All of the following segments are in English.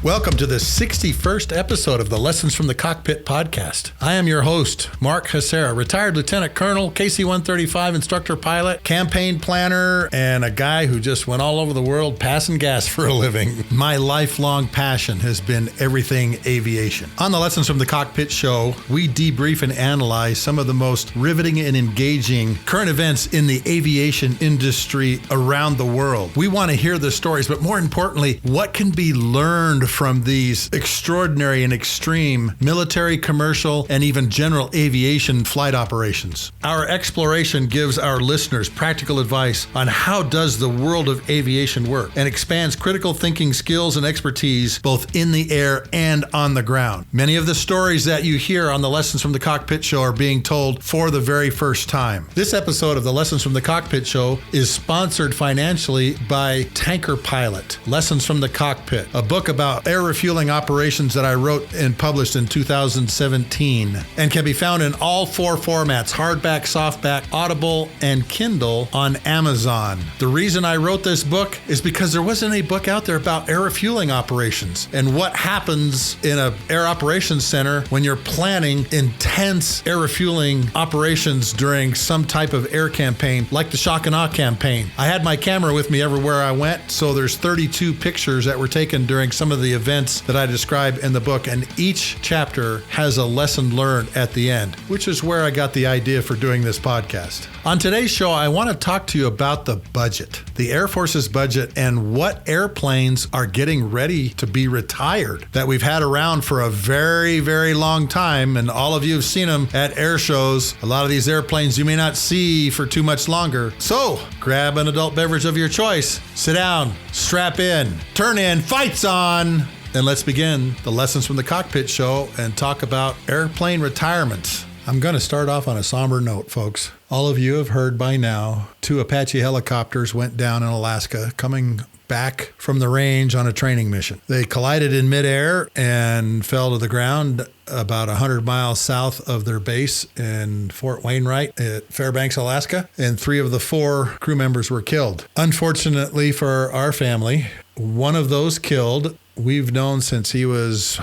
Welcome to the 61st episode of the Lessons from the Cockpit podcast. I am your host, Mark Hasera, retired Lieutenant Colonel, KC-135 instructor pilot, campaign planner, and a guy who just went all over the world passing gas for a living. My lifelong passion has been everything aviation. On the Lessons from the Cockpit show, we debrief and analyze some of the most riveting and engaging current events in the aviation industry around the world. We want to hear the stories, but more importantly, what can be learned from these extraordinary and extreme military, commercial, and even general aviation flight operations. Our exploration gives our listeners practical advice on how does the world of aviation work and expands critical thinking skills and expertise both in the air and on the ground. Many of the stories that you hear on the Lessons from the Cockpit show are being told for the very first time. This episode of the Lessons from the Cockpit show is sponsored financially by Tanker Pilot, Lessons from the Cockpit, a book about air refueling operations that I wrote and published in 2017 and can be found in all four formats: hardback, softback, Audible, and Kindle on Amazon. The reason I wrote this book is because there wasn't a book out there about air refueling operations and what happens in an air operations center when you're planning intense air refueling operations during some type of air campaign like the Shock and Awe campaign. I had my camera with me everywhere I went, so there's 32 pictures that were taken during some of the events that I describe in the book, and each chapter has a lesson learned at the end, which is where I got the idea for doing this podcast. On today's show, I want to talk to you about the budget, the Air Force's budget, and what airplanes are getting ready to be retired that we've had around for a very, very long time, and all of you have seen them at air shows. A lot of these airplanes you may not see for too much longer. So grab an adult beverage of your choice, sit down, strap in, turn in, fights on, and let's begin the Lessons from the Cockpit show and talk about airplane retirements. I'm going to start off on a somber note, folks. All of you have heard by now, 2 Apache helicopters went down in Alaska coming back from the range on a training mission. They collided in midair and fell to the ground about 100 miles south of their base in Fort Wainwright at Fairbanks, Alaska, and 3 of the 4 crew members were killed. Unfortunately for our family, one of those killed we've known since he was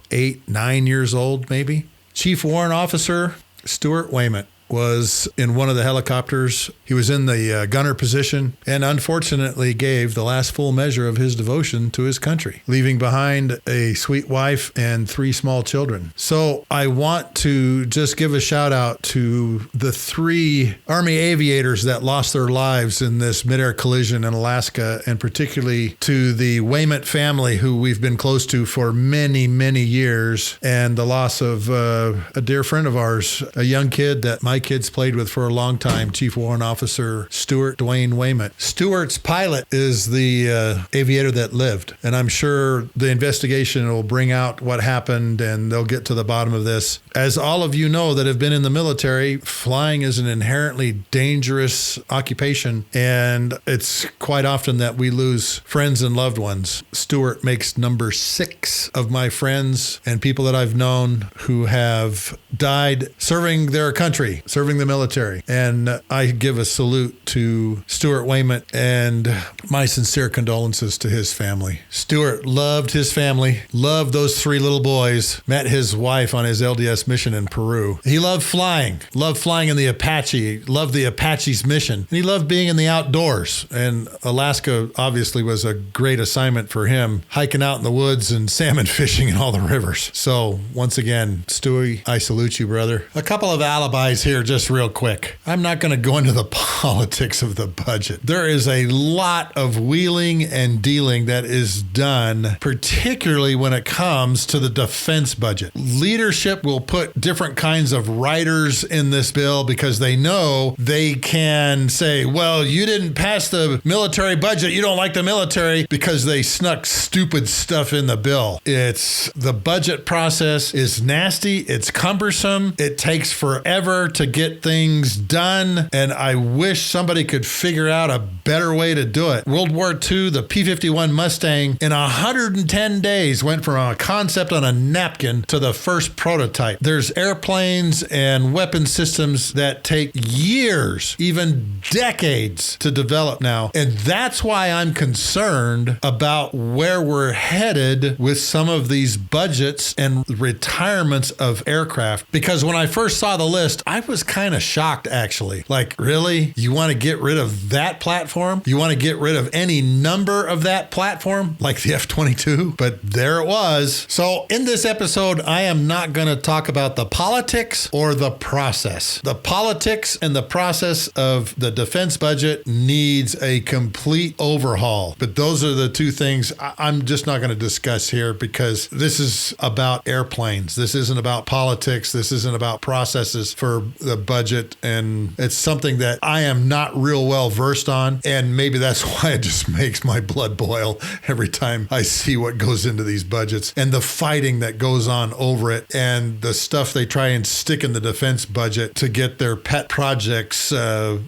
8, 9 years old, maybe. Chief Warrant Officer Stuart Wayment was in one of the helicopters. He was in the gunner position and unfortunately gave the last full measure of his devotion to his country, leaving behind a sweet wife and 3 small children. So I want to just give a shout out to the 3 Army aviators that lost their lives in this midair collision in Alaska, and particularly to the Wayment family, who we've been close to for many, many years, and the loss of a dear friend of ours, a young kid that my kids played with for a long time, Chief Warrant Officer Stuart Dwayne Wayment. Stuart's pilot is the aviator that lived, and I'm sure the investigation will bring out what happened and they'll get to the bottom of this. As all of you know that have been in the military, flying is an inherently dangerous occupation, and it's quite often that we lose friends and loved ones. Stuart makes number 6 of my friends and people that I've known who have died serving their country, serving the military. And I give a salute to Stuart Wayment and my sincere condolences to his family. Stuart loved his family, loved those 3 little boys, met his wife on his LDS mission in Peru. He loved flying in the Apache, loved the Apache's mission, and he loved being in the outdoors. And Alaska obviously was a great assignment for him, hiking out in the woods and salmon fishing in all the rivers. So once again, Stewie, I salute you, brother. A couple of alibis here just real quick. I'm not going to go into the politics of the budget. There is a lot of wheeling and dealing that is done, particularly when it comes to the defense budget. Leadership will put different kinds of riders in this bill because they know they can say, well, you didn't pass the military budget, you don't like the military, because they snuck stupid stuff in the bill. The budget process is nasty, it's cumbersome, it takes forever to get things done, and I wish somebody could figure out a better way to do it. World War II, the P-51 Mustang, in 110 days went from a concept on a napkin to the first prototype. There's airplanes and weapon systems that take years, even decades to develop now. And that's why I'm concerned about where we're headed with some of these budgets and retirements of aircraft. Because when I first saw the list, I was kind of shocked, actually. Like, really? You want to get rid of that platform? You want to get rid of any number of that platform, like the F-22? But there it was. So in this episode, I am not going to talk about the politics or the process. The politics and the process of the defense budget needs a complete overhaul. But those are the two things I'm just not going to discuss here, because this is about airplanes. This isn't about politics. This isn't about processes for the budget. And it's something that I am not real well versed on. And maybe that's why it just makes my blood boil every time I see what goes into these budgets and the fighting that goes on over it and the stuff they try and stick in the defense budget to get their pet projects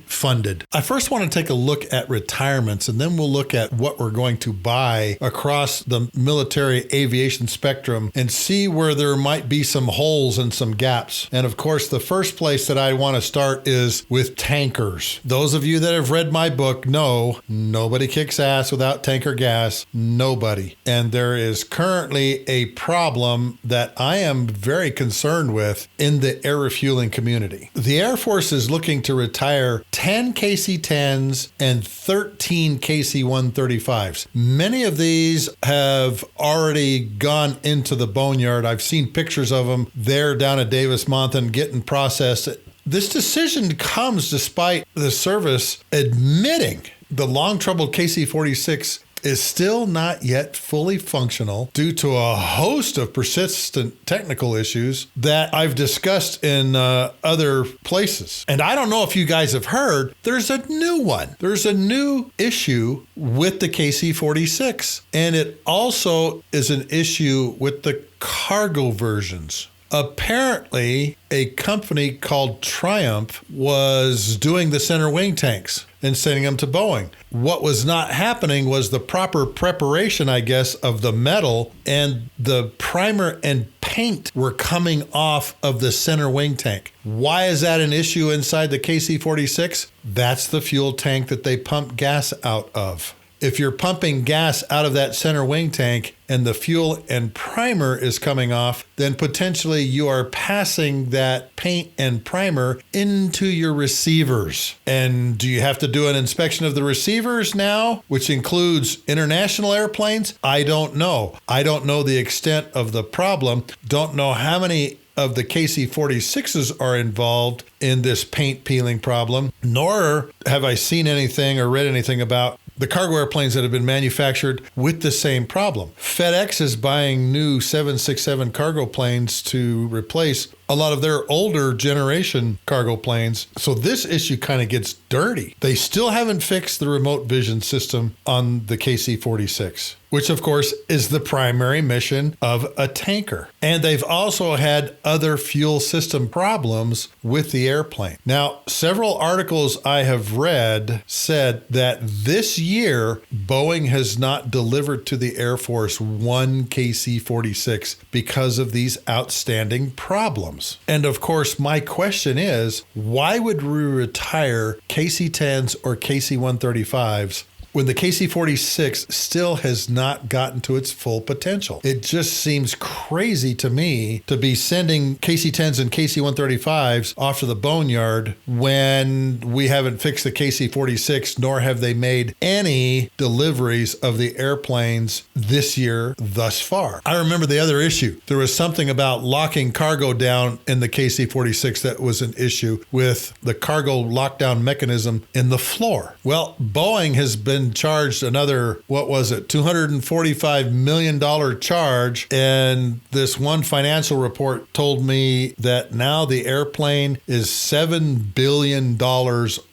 funded. I first want to take a look at retirements, and then we'll look at what we're going to buy across the military aviation spectrum and see where there might be some holes and some gaps. And of course, the first place that I want to start is with tankers. Those of you that have read my book know nobody kicks ass without tanker gas. Nobody. And there is currently a problem that I am very concerned with in the air refueling community. The Air Force is looking to retire 10 KC-10s and 13 KC-135s. Many of these have already gone into the Boneyard. I've seen pictures of them there down at Davis Monthan getting processed. This decision comes despite the service admitting the long-troubled KC-46 is still not yet fully functional due to a host of persistent technical issues that I've discussed in other places. And I don't know if you guys have heard, there's a new one. There's a new issue with the KC-46. And it also is an issue with the cargo versions. Apparently, a company called Triumph was doing the center wing tanks and sending them to Boeing. What was not happening was the proper preparation, I guess, of the metal, and the primer and paint were coming off of the center wing tank. Why is that an issue inside the KC-46? That's the fuel tank that they pump gas out of. If you're pumping gas out of that center wing tank and the fuel and primer is coming off, then potentially you are passing that paint and primer into your receivers. And do you have to do an inspection of the receivers now, which includes international airplanes? I don't know. I don't know the extent of the problem. Don't know how many of the KC-46s are involved in this paint peeling problem, nor have I seen anything or read anything about the cargo airplanes that have been manufactured with the same problem. FedEx is buying new 767 cargo planes to replace a lot of their older generation cargo planes. So this issue kind of gets dirty. They still haven't fixed the remote vision system on the KC-46, which of course is the primary mission of a tanker. And they've also had other fuel system problems with the airplane. Now, several articles I have read said that this year, Boeing has not delivered to the Air Force one KC-46 because of these outstanding problems. And of course, my question is, why would we retire KC-10s or KC-135s when the KC-46 still has not gotten to its full potential? It just seems crazy to me to be sending KC-10s and KC-135s off to the Boneyard when we haven't fixed the KC-46, nor have they made any deliveries of the airplanes this year thus far. I remember the other issue. There was something about locking cargo down in the KC-46 that was an issue with the cargo lockdown mechanism in the floor. Well, Boeing has been been charged another, $245 million charge. And this one financial report told me that now the airplane is $7 billion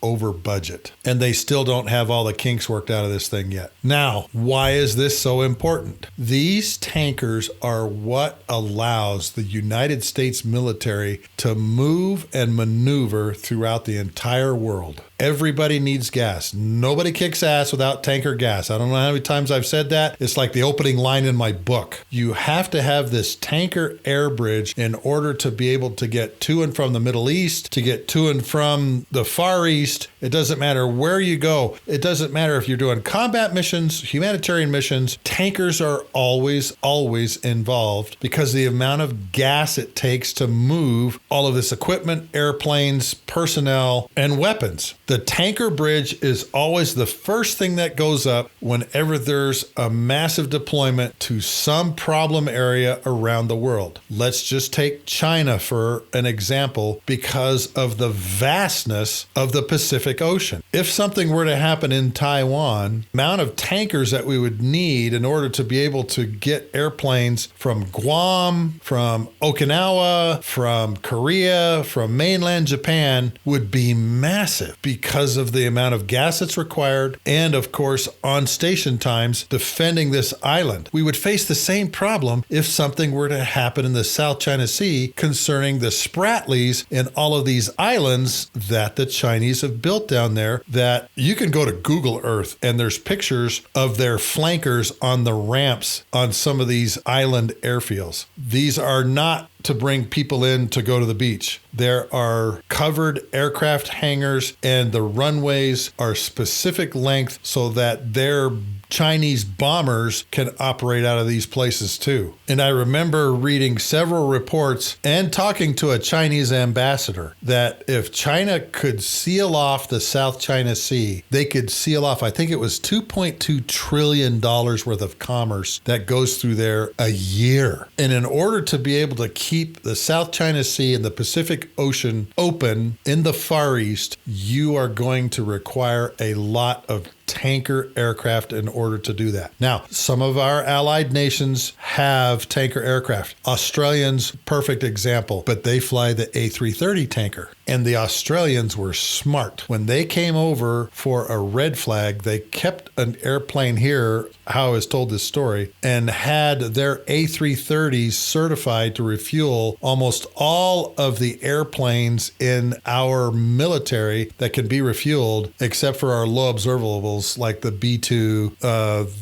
over budget. And they still don't have all the kinks worked out of this thing yet. Now, why is this so important? These tankers are what allows the United States military to move and maneuver throughout the entire world. Everybody needs gas. Nobody kicks ass without tanker gas. I don't know how many times I've said that. It's like the opening line in my book. You have to have this tanker air bridge in order to be able to get to and from the Middle East, to get to and from the Far East. It doesn't matter where you go. It doesn't matter if you're doing combat missions, humanitarian missions. Tankers are always involved because the amount of gas it takes to move all of this equipment, airplanes, personnel, and weapons. The tanker bridge is always the first thing that goes up whenever there's a massive deployment to some problem area around the world. Let's just take China for an example because of the vastness of the Pacific Ocean. If something were to happen in Taiwan, the amount of tankers that we would need in order to be able to get airplanes from Guam, from Okinawa, from Korea, from mainland Japan would be massive because of the amount of gas that's required and, of course, on station times defending this island. We would face the same problem if something were to happen in the South China Sea concerning the Spratlys and all of these islands that the Chinese have built down there that you can go to Google Earth and there's pictures of their flankers on the ramps on some of these island airfields. These are not to bring people in to go to the beach. There are covered aircraft hangars and the runways are specific length so that their Chinese bombers can operate out of these places too. And I remember reading several reports and talking to a Chinese ambassador that if China could seal off the South China Sea, they could seal off, I think it was $2.2 trillion worth of commerce that goes through there a year. And in order to be able to keep the South China Sea and the Pacific Ocean open in the Far East, you are going to require a lot of tanker aircraft in order to do that. Now, some of our allied nations have tanker aircraft. Australians, perfect example, but they fly the A330 tanker. And the Australians were smart. When they came over for a red flag, they kept an airplane here, how I was told this story, and had their A330s certified to refuel almost all of the airplanes in our military that can be refueled, except for our low observables like the B-2,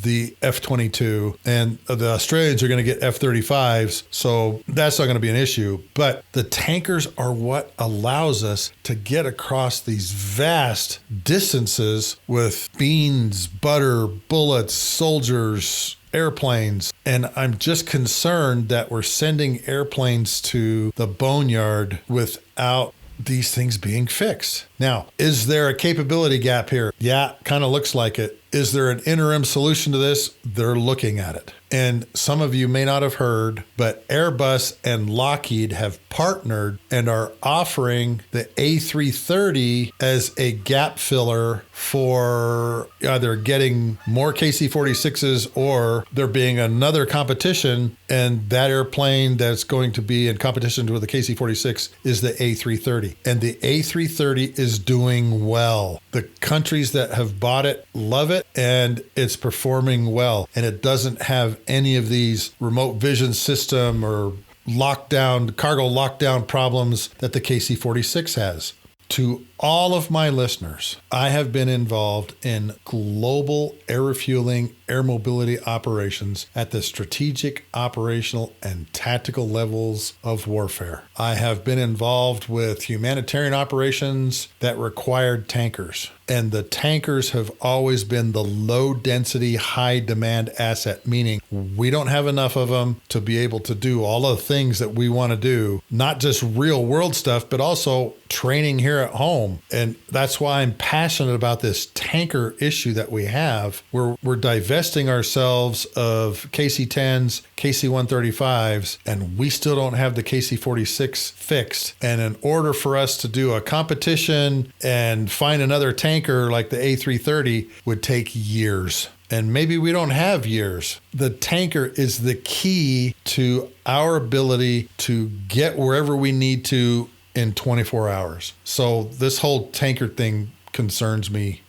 the F-22, and the Australians are going to get F-35s, so that's not going to be an issue. But the tankers are what allows us to get across these vast distances with beans, butter, bullets, soldiers, airplanes. And I'm just concerned that we're sending airplanes to the Boneyard without these things being fixed. Now, is there a capability gap here? Yeah, kind of looks like it. Is there an interim solution to this? They're looking at it. And some of you may not have heard, but Airbus and Lockheed have partnered and are offering the A330 as a gap filler for either getting more KC-46s or there being another competition, and that airplane that's going to be in competition with the KC-46 is the A330. And the A330 is doing well. The countries that have bought it love it, and it's performing well. And it doesn't have any of these remote vision system or cargo lockdown problems that the KC-46 has. To all of my listeners, I have been involved in global air refueling, air mobility operations at the strategic, operational, and tactical levels of warfare. I have been involved with humanitarian operations that required tankers. And the tankers have always been the low density, high demand asset, meaning we don't have enough of them to be able to do all of the things that we want to do, not just real world stuff, but also training here at home. home. And that's why I'm passionate about this tanker issue that we have. We're divesting ourselves of KC-10s, KC-135s, and we still don't have the KC-46 fixed. And in order for us to do a competition and find another tanker like the A330 would take years. And maybe we don't have years. The tanker is the key to our ability to get wherever we need to in 24 hours. So this whole tanker thing concerns me.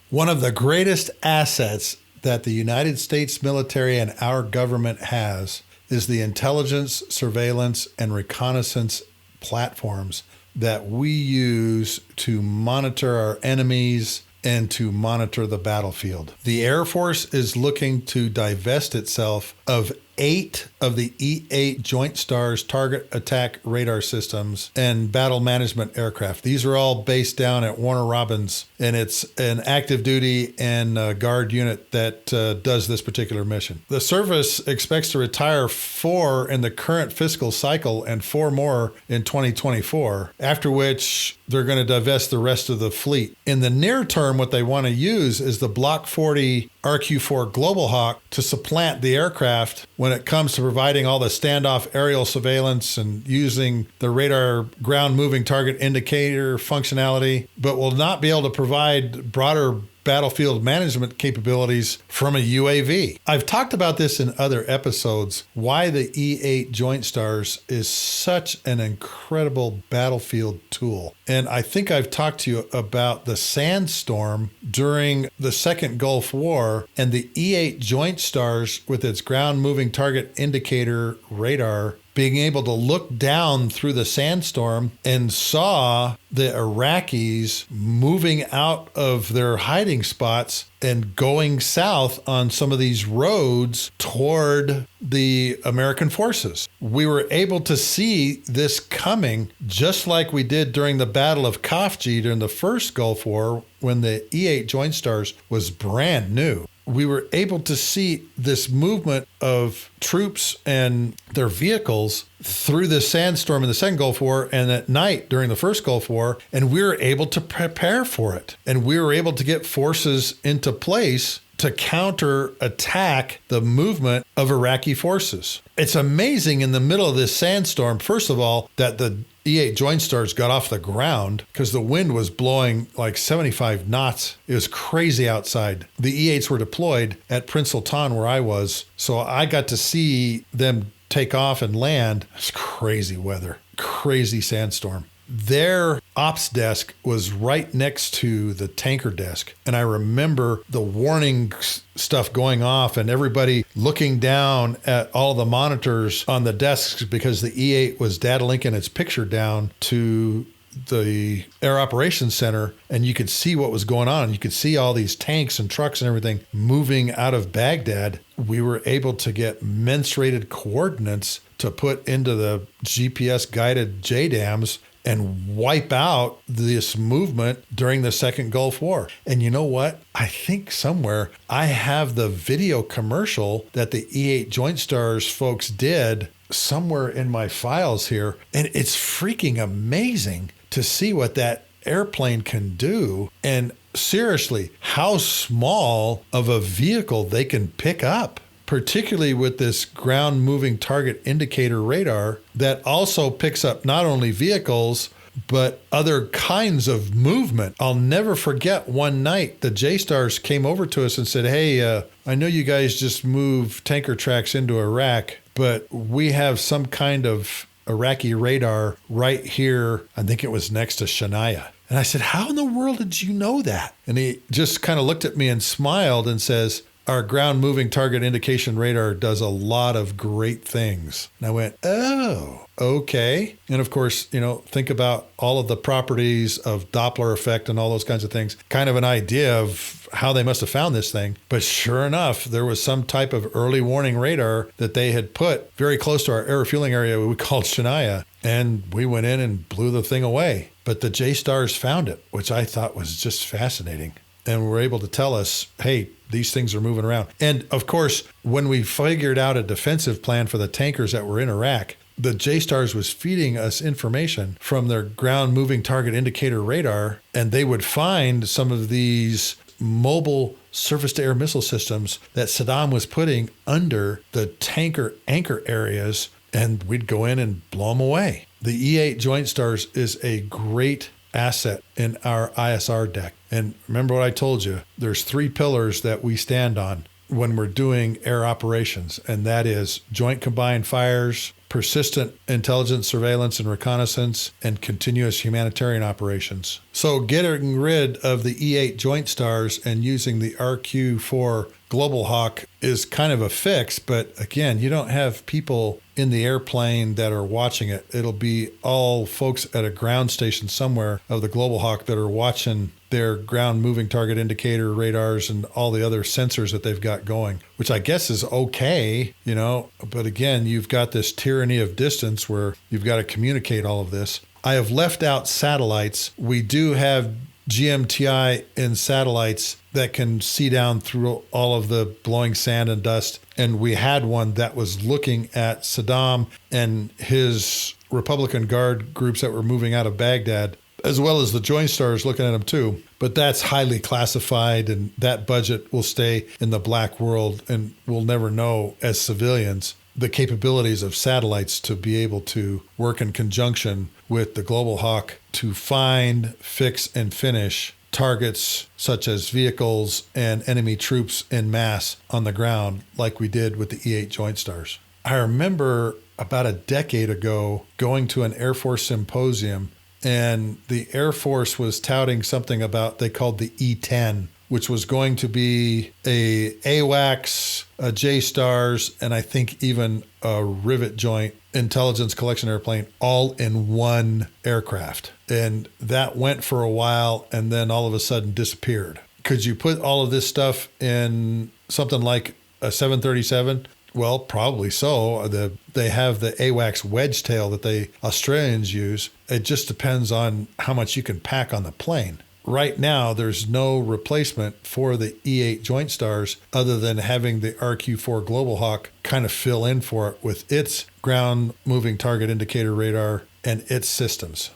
One of the greatest assets that the United States military and our government has is the intelligence, surveillance, and reconnaissance platforms that we use to monitor our enemies and to monitor the battlefield. The Air Force is looking to divest itself of 8 of the E-8 Joint STARS target attack radar systems and battle management aircraft. These are all based down at Warner Robins, and it's an active duty and guard unit that does this particular mission. The service expects to retire 4 in the current fiscal cycle and 4 more in 2024, after which they're going to divest the rest of the fleet. In the near term, what they want to use is the Block 40 RQ-4 Global Hawk to supplant the aircraft when it comes to providing all the standoff aerial surveillance and using the radar ground moving target indicator functionality, but will not be able to provide broader battlefield management capabilities from a UAV. I've talked about this in other episodes, why the E-8 Joint STARS is such an incredible battlefield tool. And I think I've talked to you about the Sandstorm during the Second Gulf War, and the E-8 Joint STARS with its ground moving target indicator radar being able to look down through the sandstorm and saw the Iraqis moving out of their hiding spots and going south on some of these roads toward the American forces. We were able to see this coming, just like we did during the Battle of Khafji during the first Gulf War when the E-8 Joint STARS was brand new. We were able to see this movement of troops and their vehicles through the sandstorm in the Second Gulf War and at night during the First Gulf War, and we were able to prepare for it. And we were able to get forces into place to counter attack the movement of Iraqi forces. It's amazing in the middle of this sandstorm, first of all, that the E-8 Joint STARS got off the ground because the wind was blowing like 75 knots. It was crazy outside. The E-8s were deployed at Prince Sultan where I was, so I got to see them take off and land. It's crazy weather, crazy sandstorm. Their ops desk was right next to the tanker desk. And I remember the warning stuff going off and everybody looking down at all the monitors on the desks because the E-8 was data linking its picture down to the Air Operations Center, and you could see what was going on. You could see all these tanks and trucks and everything moving out of Baghdad. We were able to get men's-rated coordinates to put into the GPS-guided JDAMs and wipe out this movement during the Second Gulf War. And you know what? I think somewhere I have the video commercial that the E-8 Joint STARS folks did somewhere in my files here. And it's freaking amazing to see what that airplane can do. And seriously, how small of a vehicle they can pick up, particularly with this ground moving target indicator radar that also picks up not only vehicles, but other kinds of movement. I'll never forget one night the J-STARS came over to us and said, hey, I know you guys just moved tanker tracks into Iraq, but we have some kind of Iraqi radar right here. I think it was next to Shania. And I said, how in the world did you know that? And he just kind of looked at me and smiled and says, our ground moving target indication radar does a lot of great things. And I went, oh, okay. And of course, think about all of the properties of Doppler effect and all those kinds of things, kind of an idea of how they must have found this thing. But sure enough, there was some type of early warning radar that they had put very close to our air refueling area we called Shania. And we went in and blew the thing away. But the J-STARS found it, which I thought was just fascinating. And were able to tell us, hey, these things are moving around. And of course, when we figured out a defensive plan for the tankers that were in Iraq, the JSTARS was feeding us information from their ground moving target indicator radar, and they would find some of these mobile surface-to-air missile systems that Saddam was putting under the tanker anchor areas, and we'd go in and blow them away. The E-8 Joint Stars is a great asset in our ISR deck. And remember what I told you, there's 3 pillars that we stand on when we're doing air operations, and that is joint combined fires, persistent intelligence, surveillance, and reconnaissance, and continuous humanitarian operations. So getting rid of the E-8 Joint Stars and using the RQ-4 Global Hawk is kind of a fix, but again, you don't have people in the airplane that are watching it. It'll be all folks at a ground station somewhere of the Global Hawk that are watching their ground moving target indicator radars and all the other sensors that they've got going, which I guess is okay, but again, you've got this tyranny of distance where you've got to communicate all of this. I have left out satellites. We do have GMTI in satellites that can see down through all of the blowing sand and dust. And we had one that was looking at Saddam and his Republican Guard groups that were moving out of Baghdad, as well as the Joint Stars looking at them too. But that's highly classified, and that budget will stay in the black world, and we'll never know as civilians the capabilities of satellites to be able to work in conjunction with the Global Hawk to find, fix, and finish targets such as vehicles and enemy troops en masse on the ground, like we did with the E-8 Joint Stars. I remember about a decade ago going to an Air Force symposium, and the Air Force was touting something about, they called the E-10, which was going to be a AWACS, a JSTARS, and I think even a rivet joint intelligence collection airplane all in one aircraft. And that went for a while and then all of a sudden disappeared. Could you put all of this stuff in something like a 737? Well, probably so. They have the AWACS wedge tail that the Australians use. It just depends on how much you can pack on the plane. Right now, there's no replacement for the E-8 Joint Stars other than having the RQ-4 Global Hawk kind of fill in for it with its ground moving target indicator radar and its systems.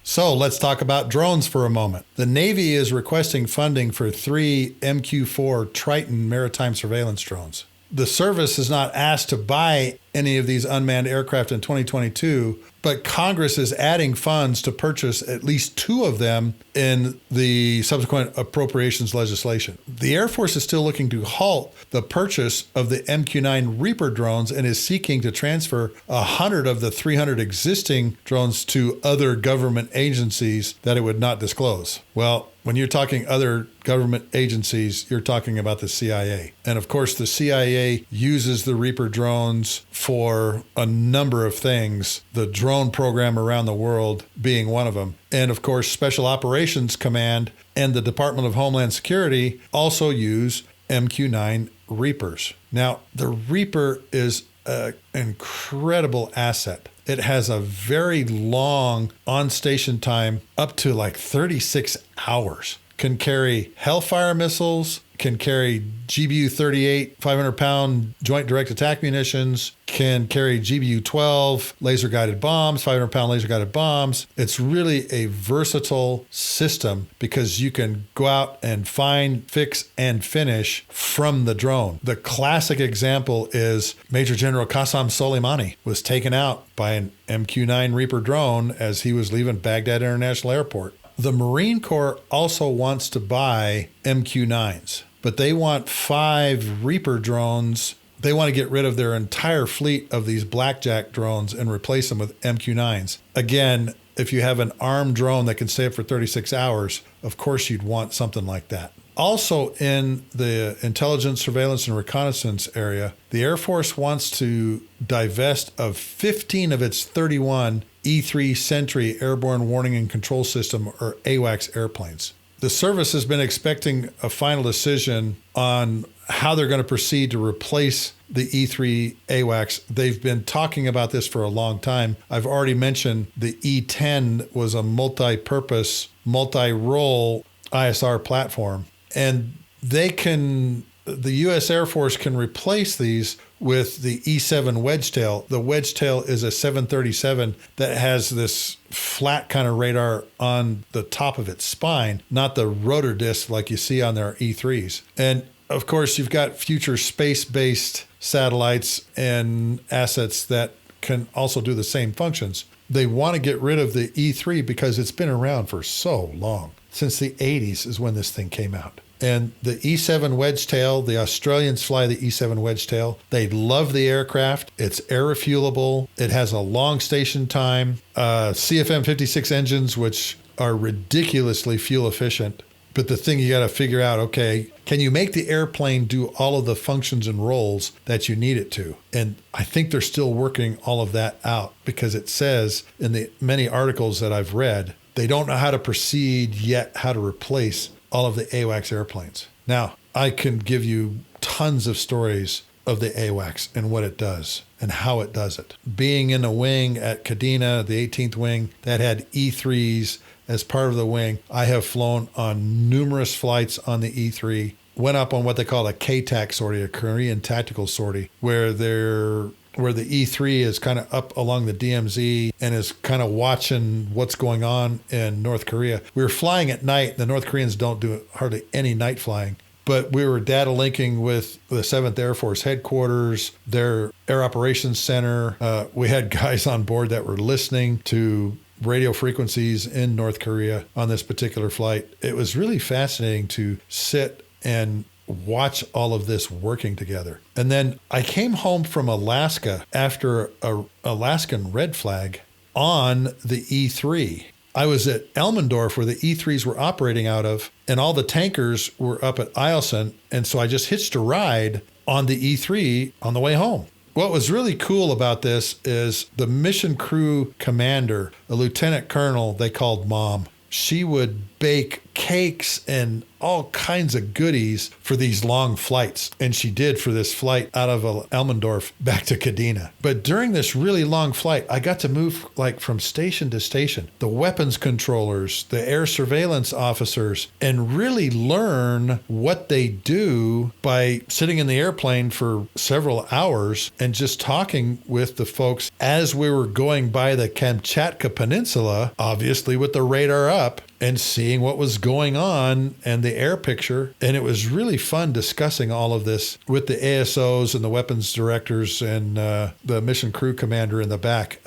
So let's talk about drones for a moment. The Navy is requesting funding for 3 MQ-4 Triton maritime surveillance drones. The service is not asked to buy any of these unmanned aircraft in 2022, but Congress is adding funds to purchase at least 2 of them in the subsequent appropriations legislation. The Air Force is still looking to halt the purchase of the MQ-9 Reaper drones and is seeking to transfer 100 of the 300 existing drones to other government agencies that it would not disclose. Well, when you're talking other government agencies, you're talking about the CIA. And of course, the CIA uses the Reaper drones for a number of things, the drone program around the world being one of them. And of course, Special Operations Command and the Department of Homeland Security also use MQ-9 Reapers. Now, the Reaper is an incredible asset. It has a very long on-station time, up to like 36 hours. Can carry Hellfire missiles, can carry GBU-38 500-pound joint direct attack munitions, can carry GBU-12 laser-guided bombs, 500-pound laser-guided bombs. It's really a versatile system because you can go out and find, fix, and finish from the drone. The classic example is Major General Qasem Soleimani was taken out by an MQ-9 Reaper drone as he was leaving Baghdad International Airport. The Marine Corps also wants to buy MQ-9s, but they want 5 Reaper drones. They want to get rid of their entire fleet of these Blackjack drones and replace them with MQ-9s. Again, if you have an armed drone that can stay up for 36 hours, of course you'd want something like that. Also in the intelligence, surveillance, and reconnaissance area, the Air Force wants to divest of 15 of its 31 E-3 Sentry Airborne Warning and Control System, or AWACS airplanes. The service has been expecting a final decision on how they're going to proceed to replace the E-3 AWACS. They've been talking about this for a long time. I've already mentioned the E-10 was a multi-purpose, multi-role ISR platform, and they can the U.S. Air Force can replace these with the E-7 Wedgetail. The Wedgetail is a 737 that has this flat kind of radar on the top of its spine, not the rotor disc like you see on their E-3s. And of course, you've got future space-based satellites and assets that can also do the same functions. They want to get rid of the E-3 because it's been around for so long. Since the 80s is when this thing came out. And the E-7 Wedgetail, the Australians fly the E-7 Wedgetail. They love the aircraft. It's air refuelable. It has a long station time. CFM56 engines, which are ridiculously fuel efficient. But the thing you got to figure out, okay, can you make the airplane do all of the functions and roles that you need it to? And I think they're still working all of that out, because it says in the many articles that I've read, they don't know how to proceed yet, how to replace all of the AWACS airplanes. Now, I can give you tons of stories of the AWACS and what it does and how it does it. Being in a wing at Kadena, the 18th wing, that had E-3s as part of the wing, I have flown on numerous flights on the E-3, went up on what they call a KTAC sortie, a Korean tactical sortie, where the E-3 is kind of up along the DMZ and is kind of watching what's going on in North Korea. We were flying at night. The North Koreans don't do hardly any night flying, but we were data linking with the 7th Air Force headquarters, their Air Operations Center. We had guys on board that were listening to radio frequencies in North Korea on this particular flight. It was really fascinating to sit and watch all of this working together. And then I came home from Alaska after a Alaskan red flag on the E-3. I was at Elmendorf where the E-3s were operating out of, and all the tankers were up at Eielson. And so I just hitched a ride on the E-3 on the way home. What was really cool about this is the mission crew commander, a lieutenant colonel they called Mom. She would bake cakes and all kinds of goodies for these long flights. And she did for this flight out of Elmendorf back to Kadena. But during this really long flight, I got to move like from station to station, the weapons controllers, the air surveillance officers, and really learn what they do by sitting in the airplane for several hours and just talking with the folks as we were going by the Kamchatka Peninsula, obviously with the radar up, and seeing what was going on and the air picture. And it was really fun discussing all of this with the ASOs and the weapons directors and the mission crew commander in the back.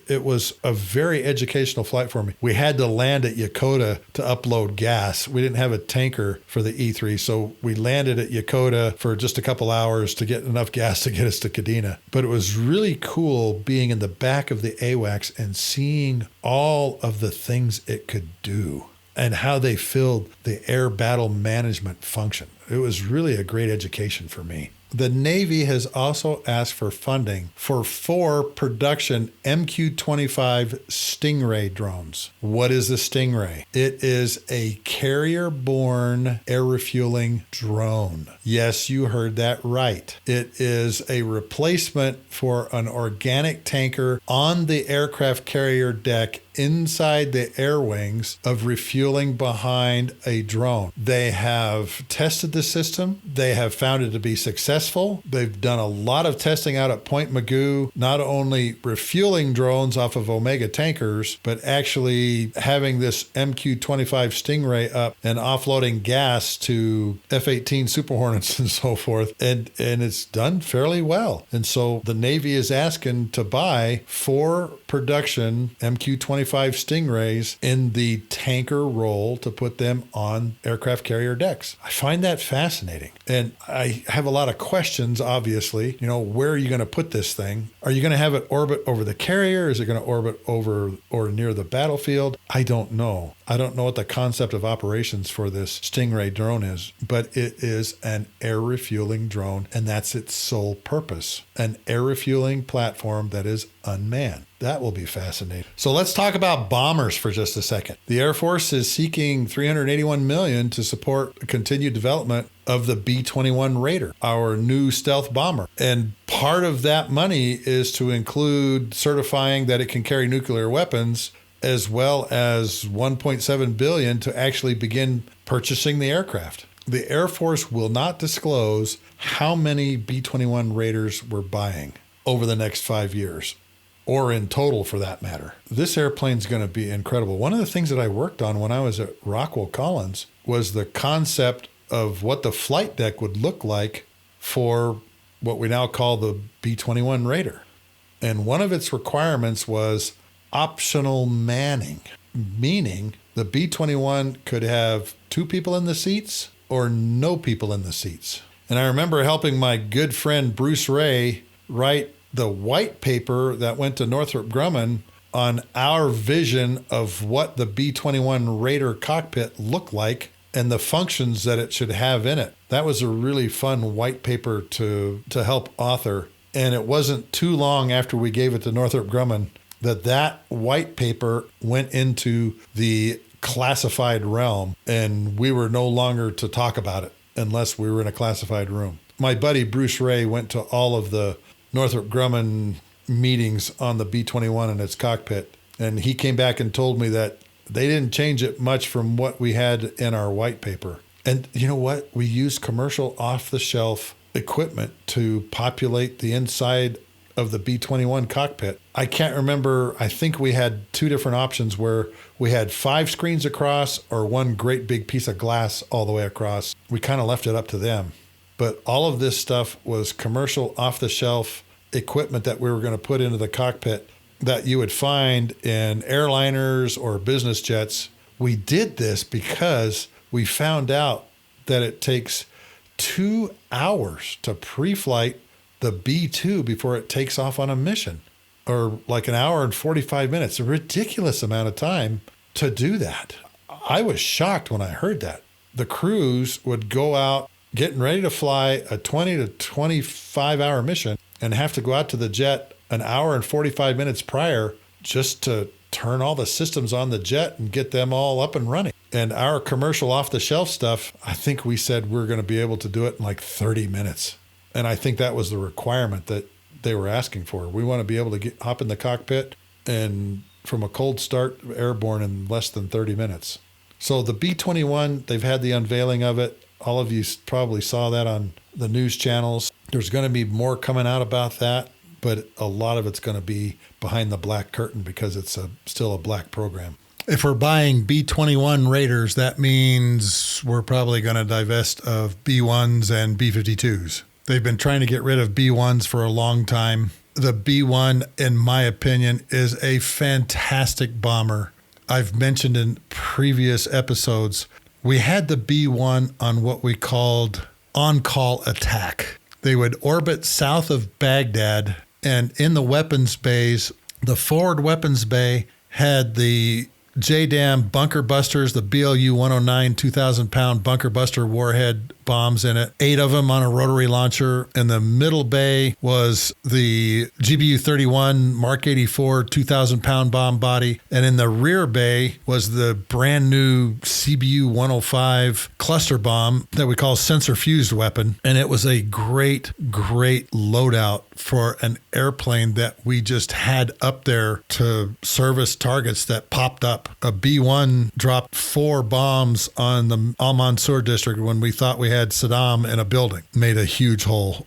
It was a very educational flight for me. We had to land at Yokota to upload gas. We didn't have a tanker for the E-3, so we landed at Yokota for just a couple hours to get enough gas to get us to Kadena. But it was really cool being in the back of the AWACS and seeing all of the things it could do and how they filled the air battle management function. It was really a great education for me. The Navy has also asked for funding for 4 production MQ-25 Stingray drones. What is the Stingray? It is a carrier-borne air refueling drone. Yes, you heard that right. It is a replacement for an organic tanker on the aircraft carrier deck inside the air wings of refueling behind a drone. They have tested the system. They have found it to be successful. They've done a lot of testing out at Point Mugu, not only refueling drones off of Omega tankers, but actually having this MQ-25 Stingray up and offloading gas to F-18 Super Hornets and so forth. And it's done fairly well. And so the Navy is asking to buy 4 production MQ-25 Stingrays in the tanker role to put them on aircraft carrier decks. I find that fascinating. And I have a lot of questions, obviously. You know, where are you going to put this thing? Are you going to have it orbit over the carrier? Is it going to orbit over or near the battlefield? I don't know. I don't know what the concept of operations for this Stingray drone is, but it is an air refueling drone, and that's its sole purpose. An air refueling platform that is unmanned. That will be fascinating. So let's talk about bombers for just a second. The Air Force is seeking $381 million to support continued development of the B-21 Raider, our new stealth bomber. And part of that money is to include certifying that it can carry nuclear weapons, as well as $1.7 billion to actually begin purchasing the aircraft. The Air Force will not disclose how many B-21 Raiders we're buying over the next 5 years, or in total for that matter. This airplane's going to be incredible. One of the things that I worked on when I was at Rockwell Collins was the concept of what the flight deck would look like for what we now call the B-21 Raider. And one of its requirements was optional manning, meaning the B-21 could have 2 people in the seats or no people in the seats. And I remember helping my good friend Bruce Ray write the white paper that went to Northrop Grumman on our vision of what the B-21 Raider cockpit looked like and the functions that it should have in it. That was a really fun white paper to help author. And it wasn't too long after we gave it to Northrop Grumman that white paper went into the classified realm, and we were no longer to talk about it unless we were in a classified room. My buddy Bruce Ray went to all of the Northrop Grumman meetings on the B-21 and its cockpit, and he came back and told me that they didn't change it much from what we had in our white paper. And you know what? We used commercial off-the-shelf equipment to populate the inside of the B-21 cockpit. I can't remember. I think we had 2 different options where we had 5 screens across or 1 great big piece of glass all the way across. We kind of left it up to them. But all of this stuff was commercial off-the-shelf equipment that we were going to put into the cockpit that you would find in airliners or business jets. We did this because we found out that it takes 2 hours to pre-flight the B-2 before it takes off on a mission, or like an hour and 45 minutes, a ridiculous amount of time to do that. I was shocked when I heard that. The crews would go out getting ready to fly a 20 to 25 hour mission and have to go out to the jet an hour and 45 minutes prior just to turn all the systems on the jet and get them all up and running. And our commercial off-the-shelf stuff, I think we said we're going to be able to do it in like 30 minutes. And I think that was the requirement that they were asking for. We want to be able to hop in the cockpit and from a cold start airborne in less than 30 minutes. So the B-21, they've had the unveiling of it. All of you probably saw that on the news channels. There's going to be more coming out about that, but a lot of it's going to be behind the black curtain because it's still a black program. If we're buying B-21 Raiders, that means we're probably going to divest of B-1s and B-52s. They've been trying to get rid of B-1s for a long time. The B-1, in my opinion, is a fantastic bomber. I've mentioned in previous episodes, we had the B-1 on what we called on-call attack. They would orbit south of Baghdad, and in the weapons bays, the forward weapons bay had the JDAM bunker busters, the BLU 109 2,000-pound bunker buster warhead bombs in it, 8 of them on a rotary launcher. In the middle bay was the GBU-31 Mark 84 2,000-pound bomb body. And in the rear bay was the brand new CBU 105 cluster bomb that we call sensor fused weapon. And it was a great, great loadout for an airplane that we just had up there to service targets that popped up. A B-1 dropped 4 bombs on the Al Mansour district when we thought we had Saddam in a building. Made a huge hole.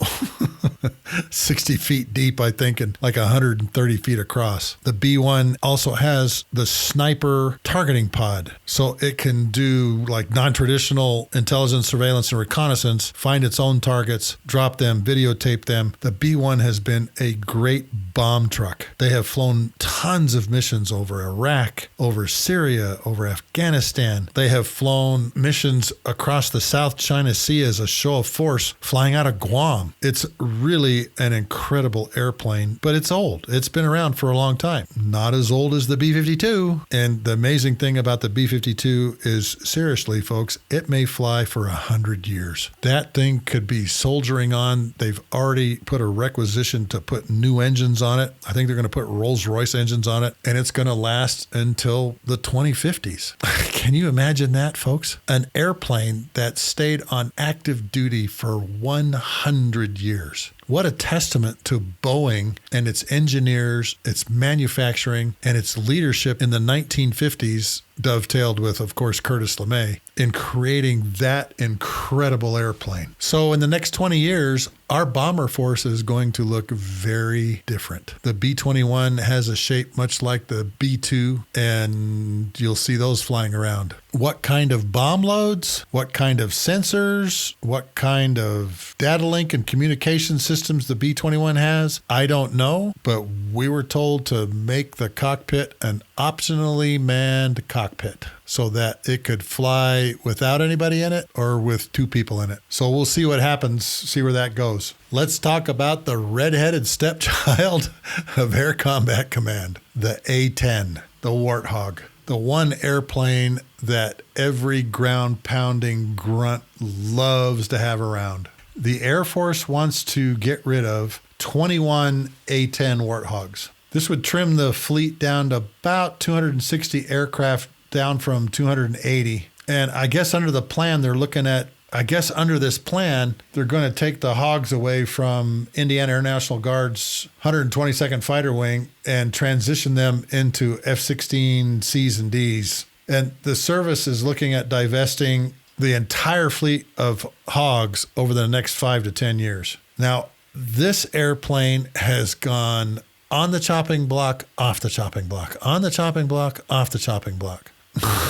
60 feet deep, I think, and like 130 feet across. The B-1 also has the sniper targeting pod. So it can do like non-traditional intelligence, surveillance, and reconnaissance, find its own targets, drop them, videotape them. The B-1 has been a great bomb truck. They have flown tons of missions over Iraq, over Syria, over Afghanistan. They have flown missions across the South China Sea as a show of force, flying out of Guam. It's really an incredible airplane, but it's old. It's been around for a long time. Not as old as the B-52. And the amazing thing about the B-52 is, seriously, folks, it may fly for 100 years. That thing could be soldiering on. They've already put a requisition to put new engines on it. I think they're going to put Rolls-Royce engines on it, and it's going to last until the 2050s. Can you imagine that, folks? An airplane that stayed on active duty for 100 years. What a testament to Boeing and its engineers, its manufacturing, and its leadership in the 1950s dovetailed with, of course, Curtis LeMay in creating that incredible airplane. So in the next 20 years, our bomber force is going to look very different. The B-21 has a shape much like the B-2, and you'll see those flying around. What kind of bomb loads, what kind of sensors, what kind of data link and communication systems the B-21 has, I don't know, but we were told to make the cockpit an optionally manned cockpit so that it could fly without anybody in it or with two people in it. So we'll see what happens, see where that goes. Let's talk about the red-headed stepchild of Air Combat Command, the A-10, the Warthog, the one airplane that every ground-pounding grunt loves to have around. The Air Force wants to get rid of 21 A-10 Warthogs. This would trim the fleet down to about 260 aircraft, down from 280. And I guess under the plan, they're looking at, under this plan, they're going to take the Hogs away from Indiana Air National Guard's 122nd Fighter Wing and transition them into F-16 Cs and Ds. And the service is looking at divesting the entire fleet of Hogs over the next 5 to 10 years. Now, this airplane has gone on the chopping block, off the chopping block, on the chopping block, off the chopping block.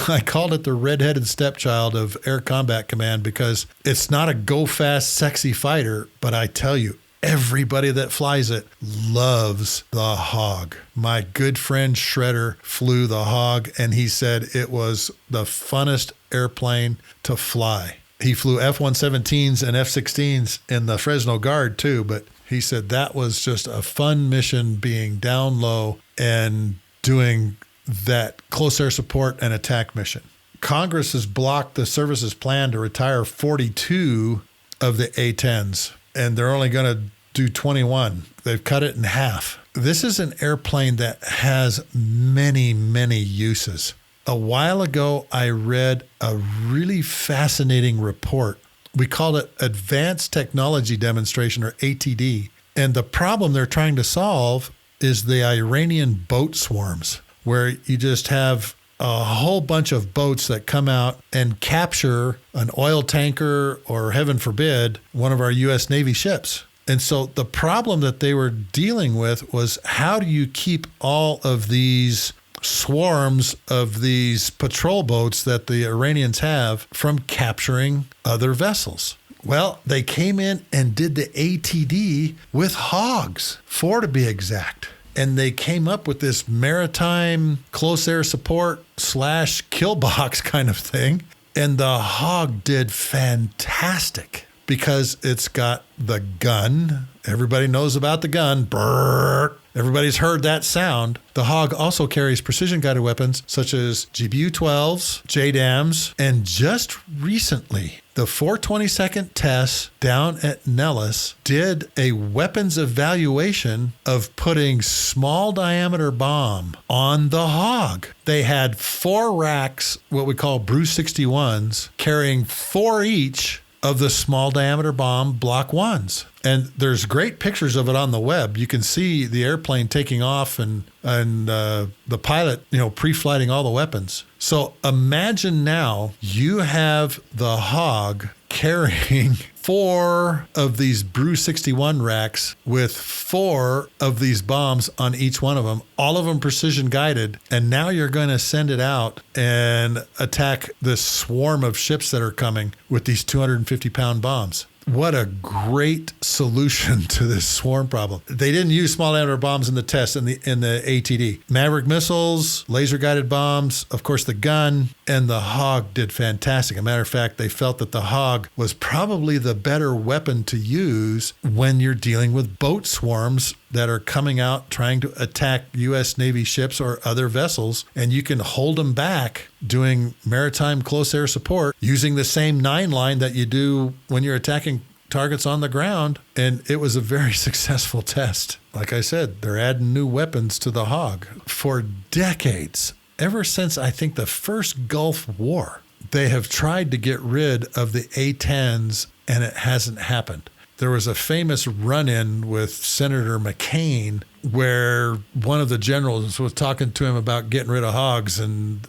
I called it the red-headed stepchild of Air Combat Command because it's not a go-fast, sexy fighter, but I tell you, everybody that flies it loves the Hog. My good friend Shredder flew the Hog, and he said it was the funnest airplane to fly. He flew F-117s and F-16s in the Fresno Guard too, but he said that was just a fun mission being down low and doing that close air support and attack mission. Congress has blocked the service's plan to retire 42 of the A-10s, and they're only going to do 21. They've cut it in half. This is an airplane that has many, many uses. A while ago, I read a really fascinating report. We called it Advanced Technology Demonstration, or ATD. And the problem they're trying to solve is the Iranian boat swarms, where you just have a whole bunch of boats that come out and capture an oil tanker or, heaven forbid, one of our U.S. Navy ships. And so the problem that they were dealing with was, how do you keep all of these swarms of these patrol boats that the Iranians have from capturing other vessels? Well, they came in and did the ATD with Hogs, 4 to be exact. And they came up with this maritime close air support / kill box kind of thing. And the Hog did fantastic because it's got the gun. Everybody knows about the gun. Brrr. Everybody's heard that sound. The Hog also carries precision-guided weapons such as GBU-12s, JDAMs, and just recently, the 422nd test down at Nellis did a weapons evaluation of putting small diameter bomb on the Hog. They had 4 racks, what we call Bruce 61s, carrying 4 each of the small diameter bomb Block 1s. And there's great pictures of it on the web. You can see the airplane taking off and the pilot, pre-flighting all the weapons. So imagine now you have the Hog carrying 4 of these Bruce 61 racks with 4 of these bombs on each one of them, all of them precision guided. And now you're going to send it out and attack this swarm of ships that are coming with these 250-pound bombs. What a great solution to this swarm problem. They didn't use small diameter bombs in the test in the ATD. Maverick missiles, laser guided bombs, of course the gun, and the Hog did fantastic. As a matter of fact, they felt that the Hog was probably the better weapon to use when you're dealing with boat swarms that are coming out trying to attack U.S. Navy ships or other vessels, and you can hold them back doing maritime close air support using the same 9 line that you do when you're attacking targets on the ground. And it was a very successful test. Like I said, they're adding new weapons to the Hog. For decades, ever since I think the first Gulf War, they have tried to get rid of the A-10s, and it hasn't happened. there was a famous run-in with Senator McCain where one of the generals was talking to him about getting rid of hogs, and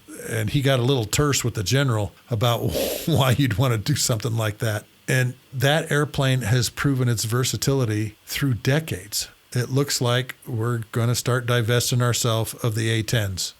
he got a little terse with the general about why you'd want to do something like that. And that airplane has proven its versatility through decades. It looks like we're going to start divesting ourselves of the A-10s.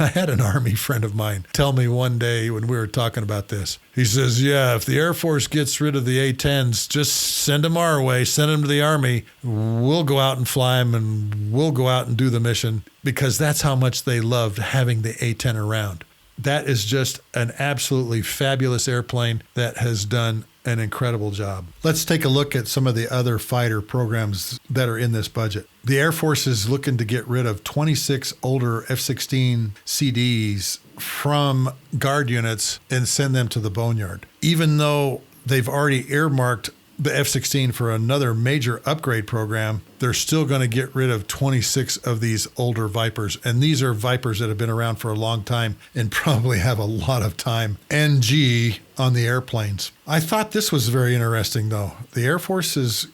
I had an Army friend of mine tell me one day when we were talking about this. He says, yeah, if the Air Force gets rid of the A-10s, just send them our way, send them to the Army. We'll go out and fly them, and we'll go out and do the mission, because that's how much they loved having the A-10 around. That is just an absolutely fabulous airplane that has done an incredible job. Let's take a look at some of the other fighter programs that are in this budget. The Air Force is looking to get rid of 26 older F-16 CDs from guard units and send them to the Boneyard. Even though they've already earmarked the F-16 for another major upgrade program, they're still going to get rid of 26 of these older Vipers. And these are Vipers that have been around for a long time and probably have a lot of time NG on the airplanes. I thought this was very interesting, though. The Air Force is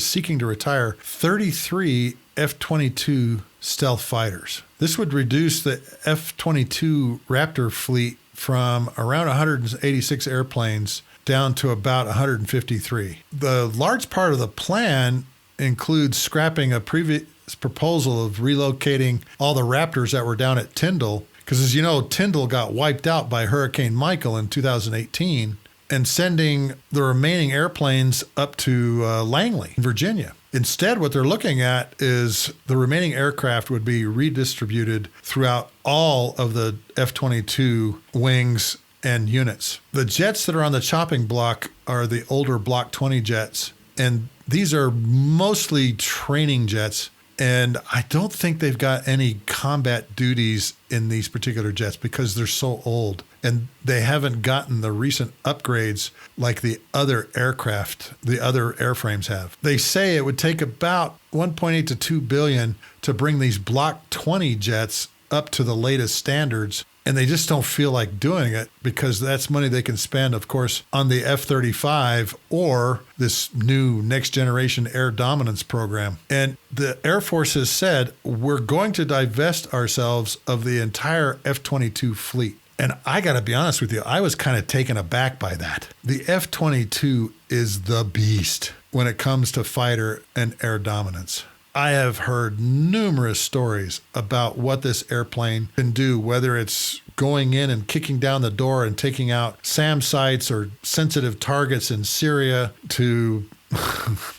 seeking to retire 33 F-22 stealth fighters. This would reduce the F-22 Raptor fleet from around 186 airplanes down to about 153. The large part of the plan includes scrapping a previous proposal of relocating all the Raptors that were down at Tyndall, because as you know, Tyndall got wiped out by Hurricane Michael in 2018, and sending the remaining airplanes up to Langley, Virginia. Instead, what they're looking at is the remaining aircraft would be redistributed throughout all of the F-22 wings and units. The jets that are on the chopping block are the older Block 20 jets, and these are mostly training jets, and I don't think they've got any combat duties in these particular jets because they're so old, and they haven't gotten the recent upgrades like the other aircraft, the other airframes have. They say it would take about 1.8 to 2 billion to bring these Block 20 jets up to the latest standards, and they just don't feel like doing it because that's money they can spend, of course, on the F-35 or this new next generation air dominance program. And the Air Force has said, we're going to divest ourselves of the entire F-22 fleet. And I got to be honest with you, I was kind of taken aback by that. The F-22 is the beast when it comes to fighter and air dominance. I have heard numerous stories about what this airplane can do, whether it's going in and kicking down the door and taking out SAM sites or sensitive targets in Syria, to